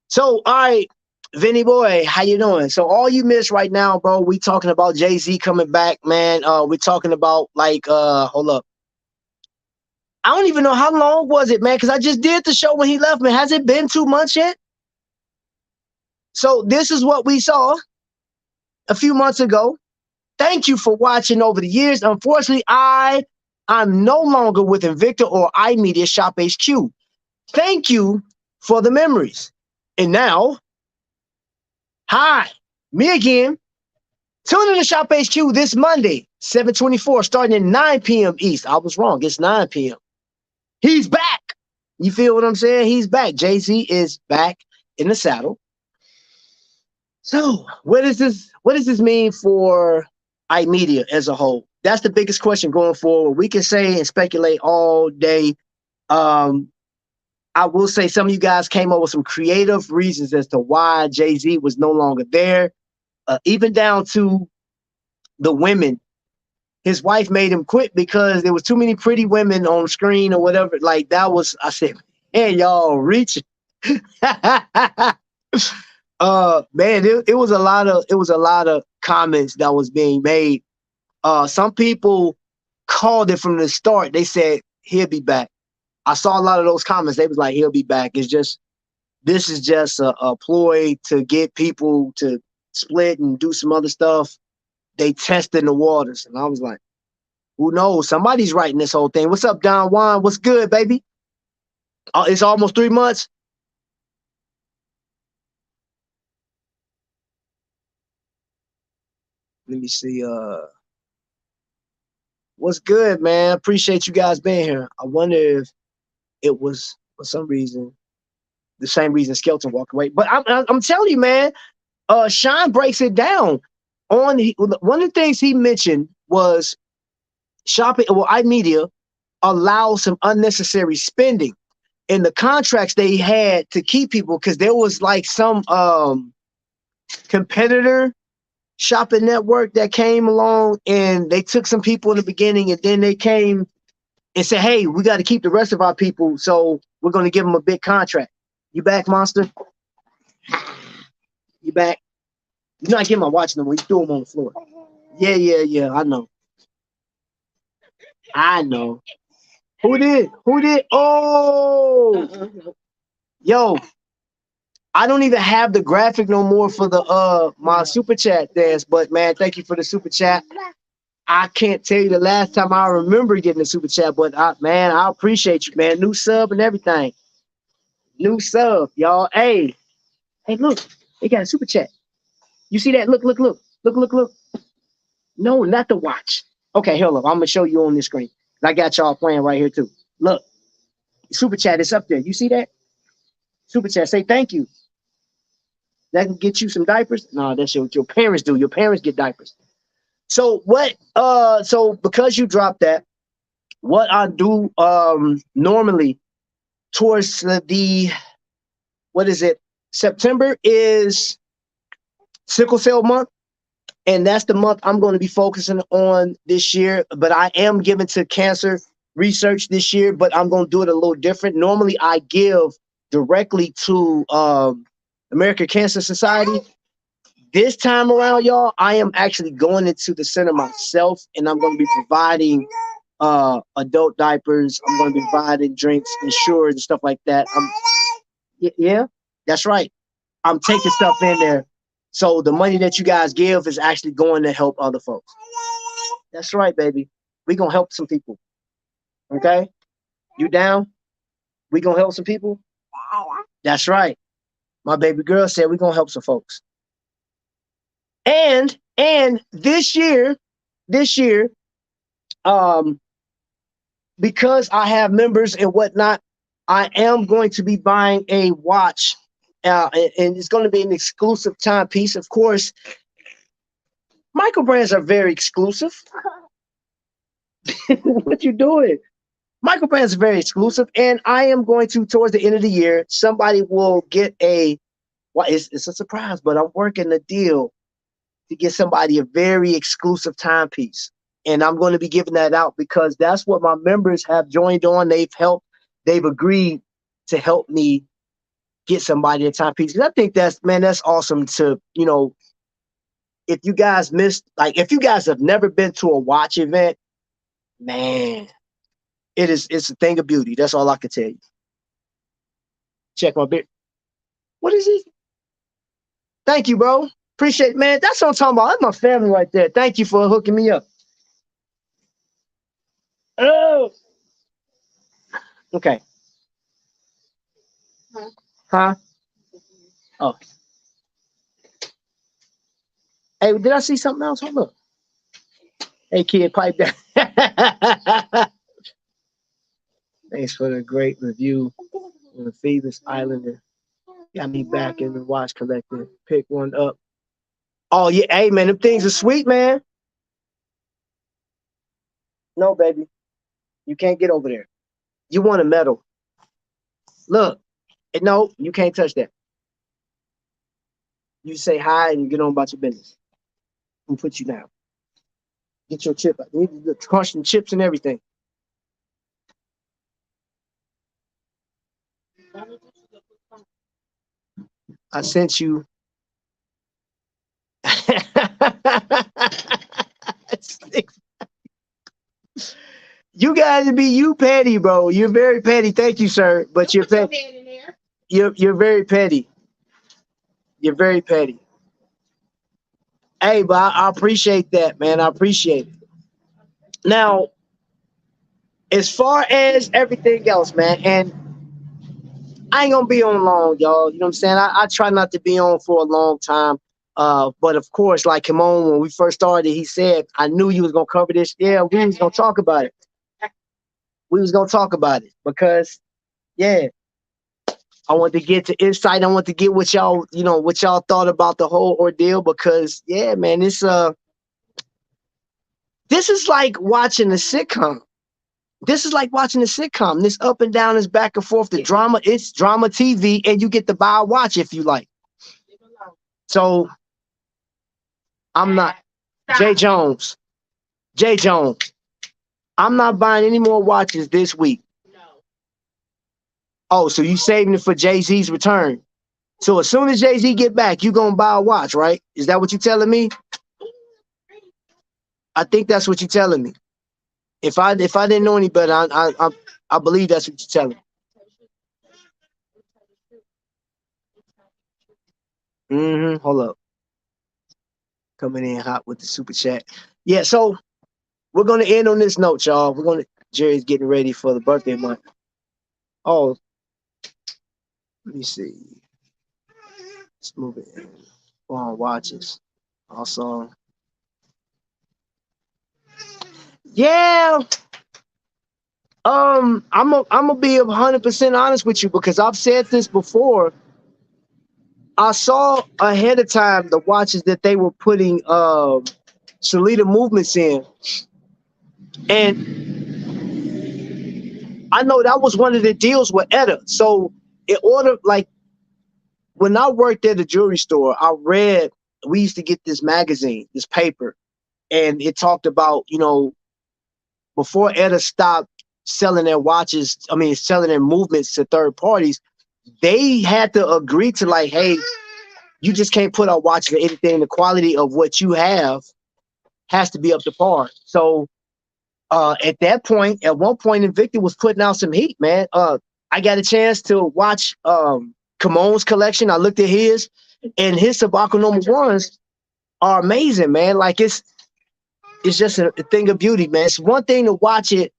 So, all right, Vinny boy, how you doing? So, all you missed right now, bro, we talking about Jay-Z coming back, man. We're talking about like, hold up. I don't even know how long was it, man, because I just did the show when he left, man. Has it been 2 months yet? So, this is what we saw a few months ago. Thank you for watching over the years. Unfortunately, I'm no longer with Invicta or iMedia ShopHQ. Thank you for the memories. And now, hi, me again. Tune in to ShopHQ this Monday, 7/24, starting at 9 p.m. East. I was wrong. It's 9 p.m. He's back. You feel what I'm saying? He's back. Jay-Z is back in the saddle. So, what does this mean for iMedia as a whole? That's the biggest question going forward. We can say and speculate all day. I will say some of you guys came up with some creative reasons as to why Jay-Z was no longer there, even down to the women. His wife made him quit because there was too many pretty women on screen or whatever. Like that was, I said, man, y'all reaching. Man, it was a lot of comments that was being made. Some people called it from the start. They said he'll be back. I saw a lot of those comments. They was like, he'll be back. This is just a ploy to get people to split and do some other stuff. They testing the waters. And I was like, who knows? Somebody's writing this whole thing. What's up, Don Juan? What's good, baby? It's almost 3 months. Let me see. What's good, man? Appreciate you guys being here. I wonder if it was for some reason the same reason Skelton walked away. But I'm telling you, man. Sean breaks it down. One of the things he mentioned was iMedia allows some unnecessary spending in the contracts they had to keep people, because there was like some competitor shopping network that came along and they took some people in the beginning, and then they came and said, hey, we got to keep the rest of our people, so we're going to give them a big contract. You back, monster? You back? You're not getting my watch no more. You threw them on the floor. Yeah. I know. Who did? Oh, yo, I don't even have the graphic no more for the my super chat dance. But man, thank you for the super chat. I can't tell you the last time I remember getting a super chat, but man, I appreciate you, man. New sub and everything. New sub, y'all. Hey, look, they got a super chat. You see that? Look. No, not the watch. Okay, hold up. I'm gonna show you on the screen. I got y'all playing right here too. Look, super chat is up there. You see that? Super chat. Say thank you. That can get you some diapers. No, that's what your parents do. Your parents get diapers. So what? So because you dropped that, what I do normally towards the what is it? September is sickle cell month. And that's the month I'm going to be focusing on this year. But I am giving to cancer research this year, but I'm going to do it a little different. Normally, I give directly to American Cancer Society. This time around, y'all, I am actually going into the center myself, and I'm going to be providing adult diapers. I'm going to be providing drinks, insurance, and stuff like that. Yeah, that's right. I'm taking stuff in there. So the money that you guys give is actually going to help other folks. That's right, baby. We're going to help some people. Okay? You down? We going to help some people? That's right. My baby girl said we're going to help some folks. And this year, because I have members and whatnot, I am going to be buying a watch. And it's going to be an exclusive timepiece. Of course, micro brands are very exclusive. What you doing? Micro brands are very exclusive, and I am going to, towards the end of the year, somebody will get it's a surprise, but I'm working a deal to get somebody a very exclusive timepiece. And I'm going to be giving that out because that's what my members have joined on. They've agreed to help me get somebody a timepiece. And I think that's awesome to, if you guys if you guys have never been to a watch event, man, it's a thing of beauty. That's all I can tell you. Check my beard. What is it? Thank you, bro. Appreciate it, man. That's what I'm talking about. That's my family right there. Thank you for hooking me up. Oh. Okay. Huh? Oh. Hey, did I see something else? Hold up. Hey, kid, pipe down. Thanks for the great review on the Famous Islander. Got me back in the watch collector. Pick one up. Oh, yeah. Hey, man, them things are sweet, man. No, baby. You can't get over there. You want a medal. Look. No, you can't touch that. You say hi and you get on about your business. We'll put you down. Get your chip out. You need to crush the chips and everything. I sent you. You gotta be you petty, bro. You're very petty. Thank you, sir. But you're petty. You're very petty. You're very petty. Hey, but I appreciate that, man. I appreciate it. Now, as far as everything else, man, and I ain't gonna be on long, y'all. You know what I'm saying? I try not to be on for a long time. But of course, like Kimon, when we first started, he said, I knew you was gonna cover this. Yeah, we was gonna talk about it. We was gonna talk about it because, yeah, I want to get to insight. I want to get what y'all, what y'all thought about the whole ordeal because, yeah, man, this is like watching a sitcom. This is like watching a sitcom. This up and down, this back and forth, the drama. It's drama TV, and you get to buy a watch if you like. So I'm not Jay Jones. I'm not buying any more watches this week. Oh, so you saving it for Jay-Z's return? So as soon as Jay-Z get back, you gonna buy a watch, right? Is that what you telling me? I think that's what you're telling me. If I didn't know any better, I believe that's what you're telling me. Hold up. Coming in hot with the super chat. Yeah, so we're gonna end on this note, y'all. Jerry's getting ready for the birthday month. Oh, let me see. Let's move it in. On watches. Also. Yeah. I'm gonna be 100% honest with you because I've said this before. I saw ahead of time the watches that they were putting Salida movements in, and I know that was one of the deals with Etta. So in order, like when I worked at a jewelry store, I read, we used to get this magazine, this paper, and it talked about, before Etta stopped selling their watches, I mean, selling their movements to third parties, they had to agree to like, hey, you just can't put out watches or anything. The quality of what you have has to be up to par. So at that point, at one point, Invicta was putting out some heat, man. I got a chance to watch Kamon's collection. I looked at his, and his tobacco number ones are amazing, man. Like it's just a thing of beauty, man. It's one thing to watch it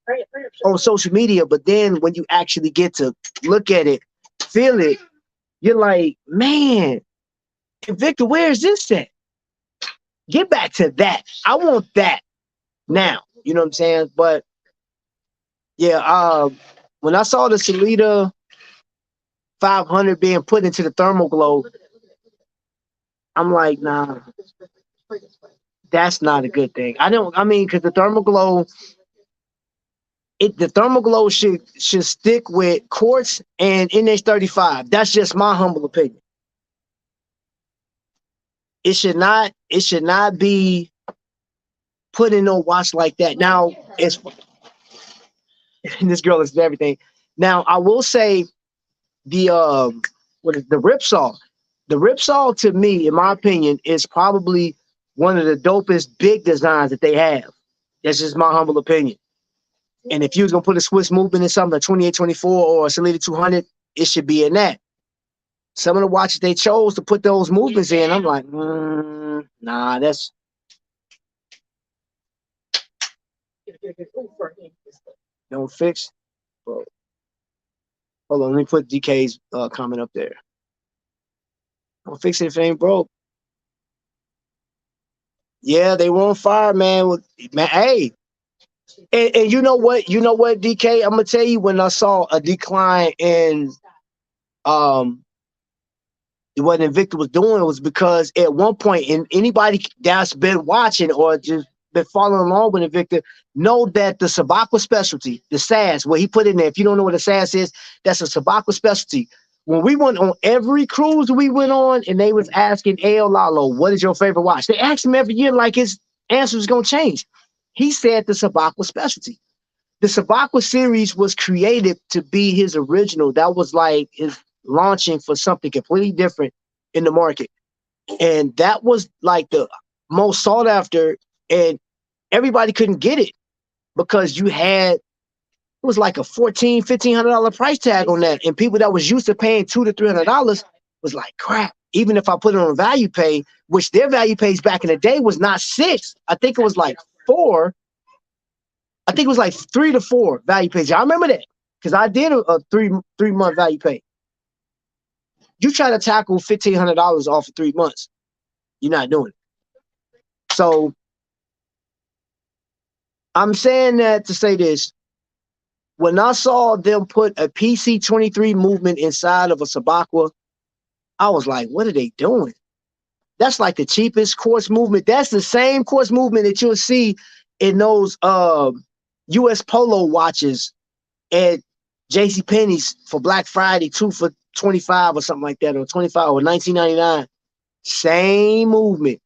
on social media, but then when you actually get to look at it, feel it, you're like, man, Victor, where is this at? Get back to that. I want that now. You know what I'm saying? But yeah, when I saw the Salida 500 being put into the thermal glow, I'm like, nah, that's not a good thing. I mean, because the thermal glow, the thermal glow should stick with quartz and NH35. That's just my humble opinion. It should not be put in no watch like that. Now, it's this girl is everything. Now, I will say the what is the Ripsaw? The Ripsaw, to me, in my opinion, is probably one of the dopest big designs that they have. That's just my humble opinion. And if you was gonna put a Swiss movement in something, a 2824 or a Salida 200, it should be in that. Some of the watches they chose to put those movements in, I'm like, nah, that's don't fix. Bro. Hold on, let me put DK's comment up there. Don't fix it if it ain't broke. Yeah, they were on fire, man. Man, hey, and you know what, DK? I'm gonna tell you, when I saw a decline in what Invicta was doing, was because at one point, and anybody that's been watching or just been following along with Invicta know that the Sabakwa specialty, the SAS, what he put in there. If you don't know what a SAS is, that's a Sabakwa specialty. When we went on every cruise we went on, and they was asking El Lalo, what is your favorite watch? They asked him every year like his answer was gonna change. He said the Sabakwa specialty. The Sabakwa series was created to be his original. That was like his launching for something completely different in the market. And that was like the most sought after, and everybody couldn't get it because you had, it was like a $1,400-$1,500 price tag on that. And people that was used to paying $200 to $300 was like, crap. Even if I put it on value pay, which their value pays back in the day was not 6, I think it was like 4. I think it was like 3 to 4 value pays. I remember that because I did a 3-month value pay. You try to tackle $1,500 off of 3 months, you're not doing it. So I'm saying that to say this. When I saw them put a PC23 movement inside of a Sabakwa, I was like, what are they doing? That's like the cheapest quartz movement. That's the same quartz movement that you'll see in those US Polo watches at JCPenney's for Black Friday, 2 for $25 or something like that, or 25 or $19.99. Same movement.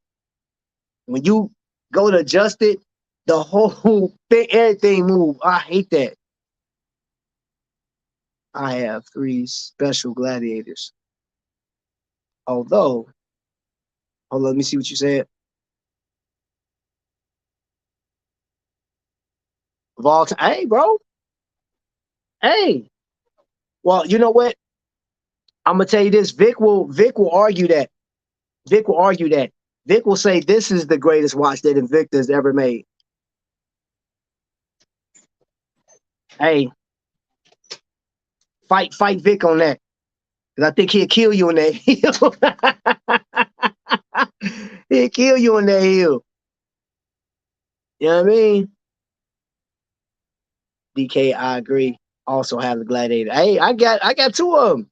When you go to adjust it, the whole thing, everything move. I hate that. I have 3 special gladiators. Although, hold on, let me see what you said. Of all time, hey, bro. Hey. Well, you know what? I'm gonna tell you this. Vic will argue that. Vic will argue that. Vic will say this is the greatest watch that Invicta has ever made. Hey, fight Vic on that. Because I think he'll kill you on that hill. He'll kill you on that hill. You know what I mean? DK, I agree. Also have the gladiator. Hey, I got 2 of them.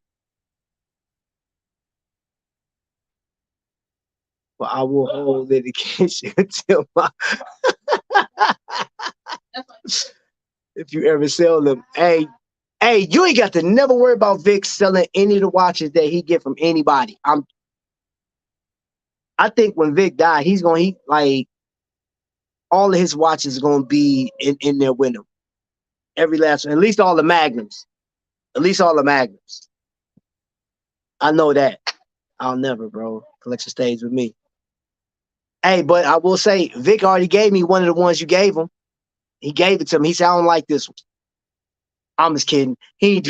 But I will hold it against you until my if you ever sell them. Hey, Hey, you ain't got to never worry about Vic selling any of the watches that he get from anybody. I think when Vic died, he like all of his watches are gonna be in there with him. Every last one, at least all the magnums. At least all the magnums. I know that. I'll never, bro. Collection stays with me. Hey, but I will say, Vic already gave me one of the ones you gave him. He gave it to me. He said, I don't like this one. I'm just kidding. He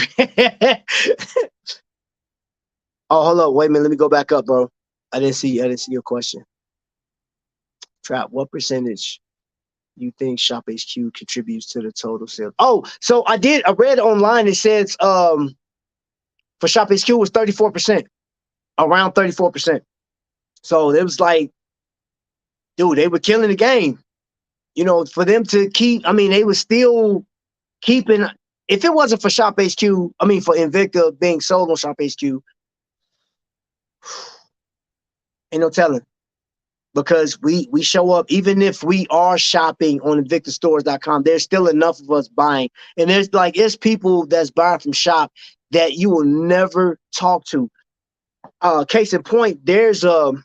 Oh, hold up. Wait a minute. Let me go back up, bro. I didn't see your question. Trap, what percentage you think ShopHQ contributes to the total sales? Oh, so I read online it says for ShopHQ was 34%, around 34%. So it was like, dude, they were killing the game. You know, for them to keep, I mean, they were still keeping. If it wasn't for ShopHQ, I mean, for Invicta being sold on ShopHQ, ain't no telling. Because we show up, even if we are shopping on invictastores.com, there's still enough of us buying. And it's people that's buying from shop that you will never talk to. Case in point, there's the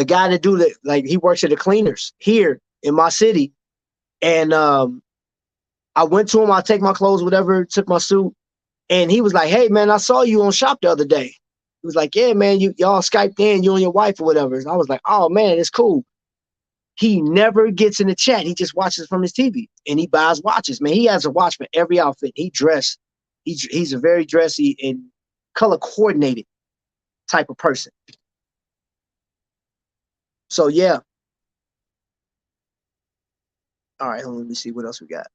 guy that do the like he works at the cleaners here in my city. And I went to him, I take my clothes, whatever, took my suit, and he was like, "Hey man, I saw you on Shop the other day." He was like, "Yeah, man, y'all Skyped in, you and your wife or whatever." And I was like, "Oh man, it's cool." He never gets in the chat. He just watches from his TV and he buys watches. Man, he has a watch for every outfit. He dressed. He's a very dressy and color coordinated type of person. So yeah. All right, let me see what else we got.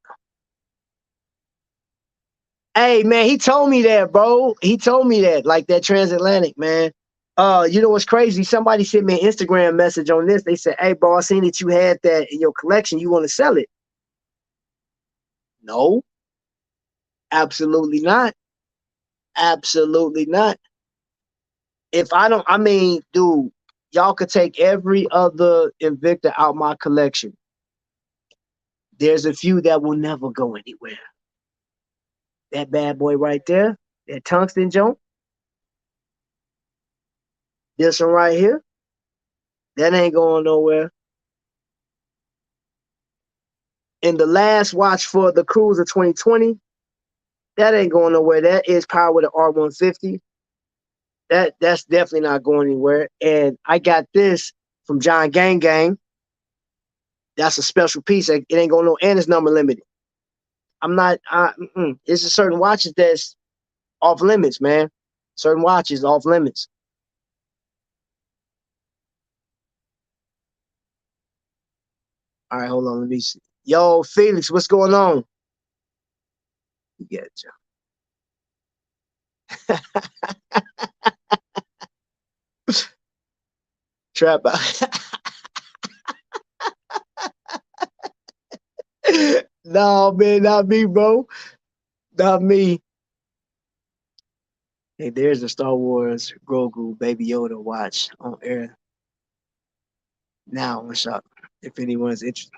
Hey man, he told me that, bro. He told me that, like that transatlantic, man. You know what's crazy? Somebody sent me an Instagram message on this. They said, "Hey, bro, I seen that you had that in your collection. You want to sell it?" No, absolutely not. Absolutely not. If I don't, I mean, dude, y'all could take every other Invicta out my collection. There's a few that will never go anywhere. That bad boy right there, that tungsten joint, this one right here, that ain't going nowhere. And the last watch for the Cruiser 2020, that ain't going nowhere. That is powered with an R150. That's definitely not going anywhere. And I got this from John Gang Gang. That's a special piece. It ain't going no, and it's number limited. I'm not. It's a certain watches that's off limits, man. Certain watches off limits. All right, hold on. Let me see. Yo, Felix, what's going on? Yeah, trap out. No, man, not me, bro. Not me. Hey, there's a Star Wars Grogu Baby Yoda watch on air now on shop. If anyone's interested,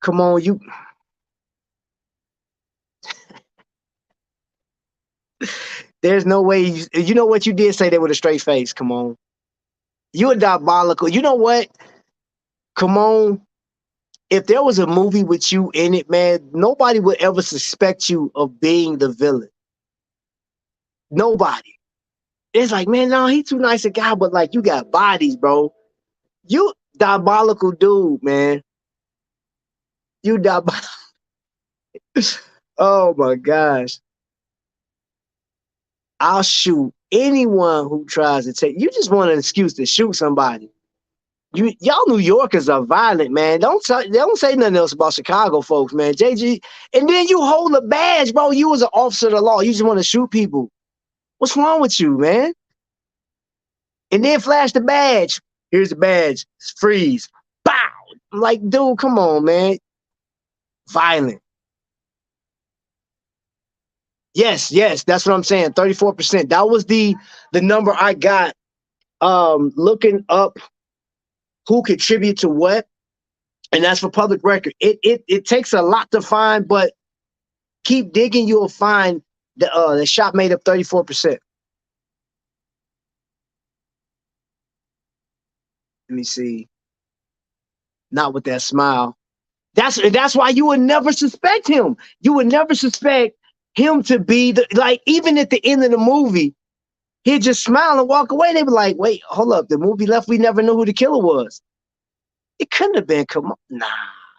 come on, you. There's no way. You know what you did say that with a straight face. Come on, you a diabolical. You know what? Come on. If there was a movie with you in it, man, nobody would ever suspect you of being the villain. Nobody. It's like, man, no, he's too nice a guy, but like you got bodies, bro. You diabolical dude, man. You diabolical. Oh my gosh. I'll shoot anyone who tries to take you just want an excuse to shoot somebody. Y'all New Yorkers are violent, man. Don't say nothing else about Chicago folks, man. JG, and then you hold a badge, bro. You was an officer of the law. You just want to shoot people. What's wrong with you, man? And then flash the badge. Here's the badge. Freeze. Bow. I'm like, dude, come on, man. Violent. Yes, yes, that's what I'm saying. 34%. That was the number I got looking up who contribute to what, and that's for public record. It takes a lot to find, but keep digging, you'll find the shop made up 34%. Let me see. Not with that smile. That's why you would never suspect him. You would never suspect him to be the, like, even at the end of the movie, he'd just smile and walk away. They'd be like, wait, hold up. The movie left, we never knew who the killer was. It couldn't have been, come on. Nah,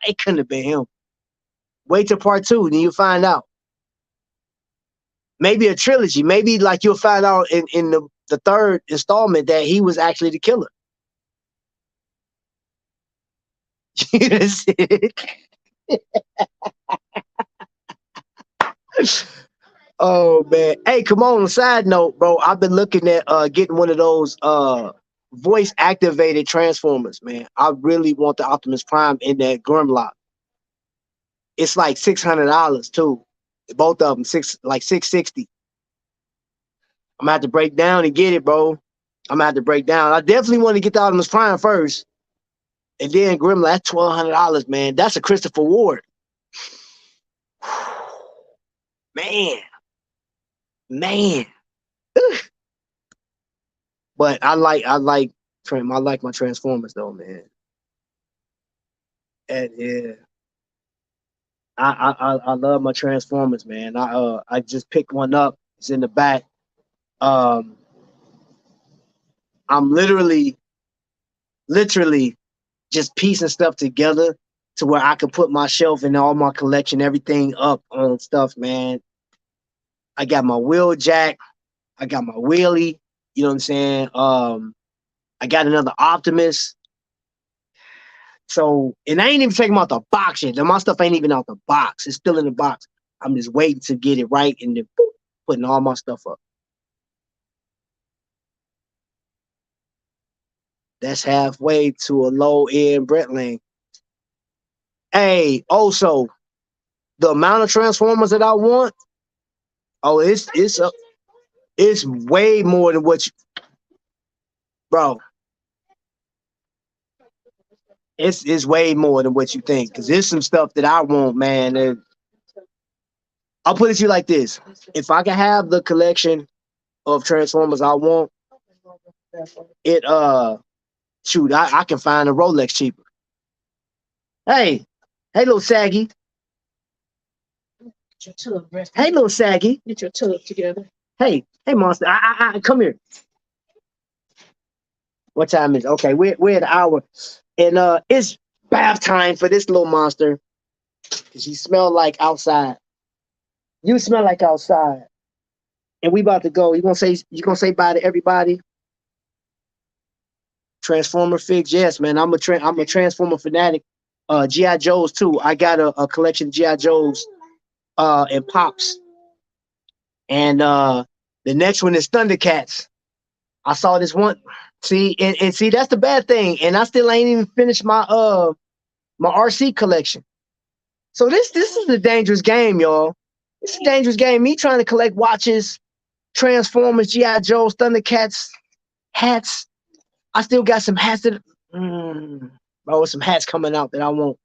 it couldn't have been him. Wait till part 2, then you find out. Maybe a trilogy. Maybe like you'll find out in the third installment that he was actually the killer. Oh man. Hey, come on. Side note, bro. I've been looking at getting one of those voice activated transformers, man. I really want the Optimus Prime in that Grimlock. It's like $600 too. Both of them, like $660. I'm gonna have to break down and get it, bro. I'm gonna have to break down. I definitely want to get the Optimus Prime first. And then Grimlock, that's $1,200, man. That's a Christopher Ward. Man. Man. But I like my Transformers though, man. And yeah. I love my Transformers, man. I just picked one up. It's in the back. I'm literally just piecing stuff together to where I can put my shelf and all my collection, everything up on stuff, man. I got my wheel jack. I got my wheelie. You know what I'm saying? I got another Optimus. So, and I ain't even taking them out the box yet. My stuff ain't even out the box. It's still in the box. I'm just waiting to get it right and then boop, putting all my stuff up. That's halfway to a low-end Brentling. Hey, also, the amount of Transformers that I want, oh, it's way more than what you, bro. It's way more than what you think. Cause there's some stuff that I want, man. I'll put it to you like this: if I can have the collection of Transformers I want, it shoot, I can find a Rolex cheaper. Hey, little saggy. Hey, little saggy. Get your tub together. Hey, monster. I come here. What time is it? Okay, we're at an hour. And it's bath time for this little monster. Cause she smell like outside. You smell like outside. And we about to go. You gonna say bye to everybody? Transformer figs, yes, man. I'm a Transformer fanatic. G.I. Joes too. I got a collection of G.I. Joes and Pops. And the next one is Thundercats. I saw this one. See, and see, that's the bad thing. And I still ain't even finished my my RC collection. So this is a dangerous game, y'all. It's a dangerous game. Me trying to collect watches, Transformers, G.I. Joes, Thundercats, hats. I still got some hats that bro, some hats coming out that I want.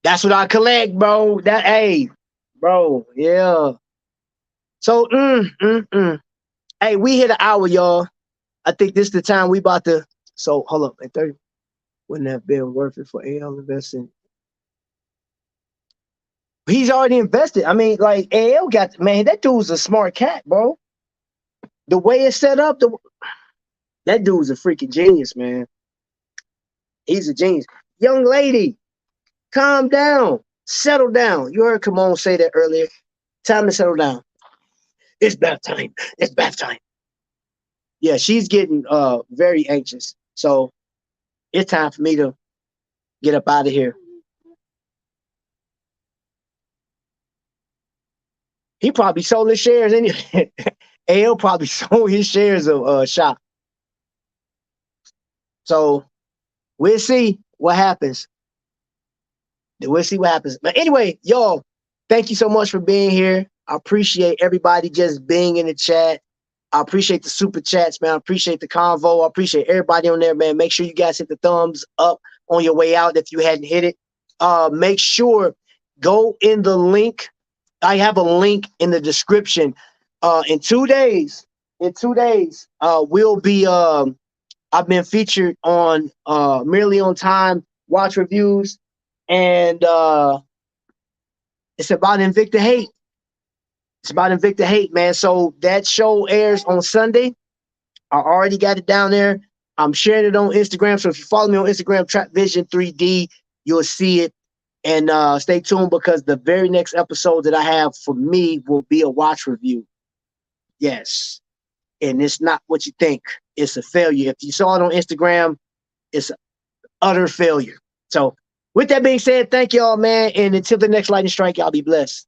That's what I collect, bro. That hey, bro, yeah. So hey, we hit an hour, y'all. I think this is the time we about to. So hold up, at 30, wouldn't have been worth it for AL investing. He's already invested. I mean, like AL got, man, that dude's a smart cat, bro. The way it's set up, that dude's a freaking genius, man. He's a genius. Young lady, calm down, settle down. You heard Kimon say that earlier. Time to settle down. It's bath time. It's bath time. Yeah, she's getting very anxious. So it's time for me to get up out of here. He probably sold his shares anyway. AL probably sold his shares of Shop. So we'll see what happens. We'll see what happens. But anyway, y'all, thank you so much for being here. I appreciate everybody just being in the chat. I appreciate the super chats, man. I appreciate the convo. I appreciate everybody on there, man. Make sure you guys hit the thumbs up on your way out if you hadn't hit it. Make sure go in the link. I have a link in the description. In 2 days, we'll be I've been featured on Merely on Time watch reviews, and it's about Invicta Hate. It's about Invicta Hate, man. So that show airs on Sunday. I already got it down there. I'm sharing it on Instagram. So if you follow me on Instagram, Trap Vision 3D, you'll see it. And stay tuned, because the very next episode that I have for me will be a watch review. Yes. And it's not what you think. It's a failure. If you saw it on Instagram, it's an utter failure. So with that being said, thank y'all, man. And until the next lightning strike, y'all be blessed.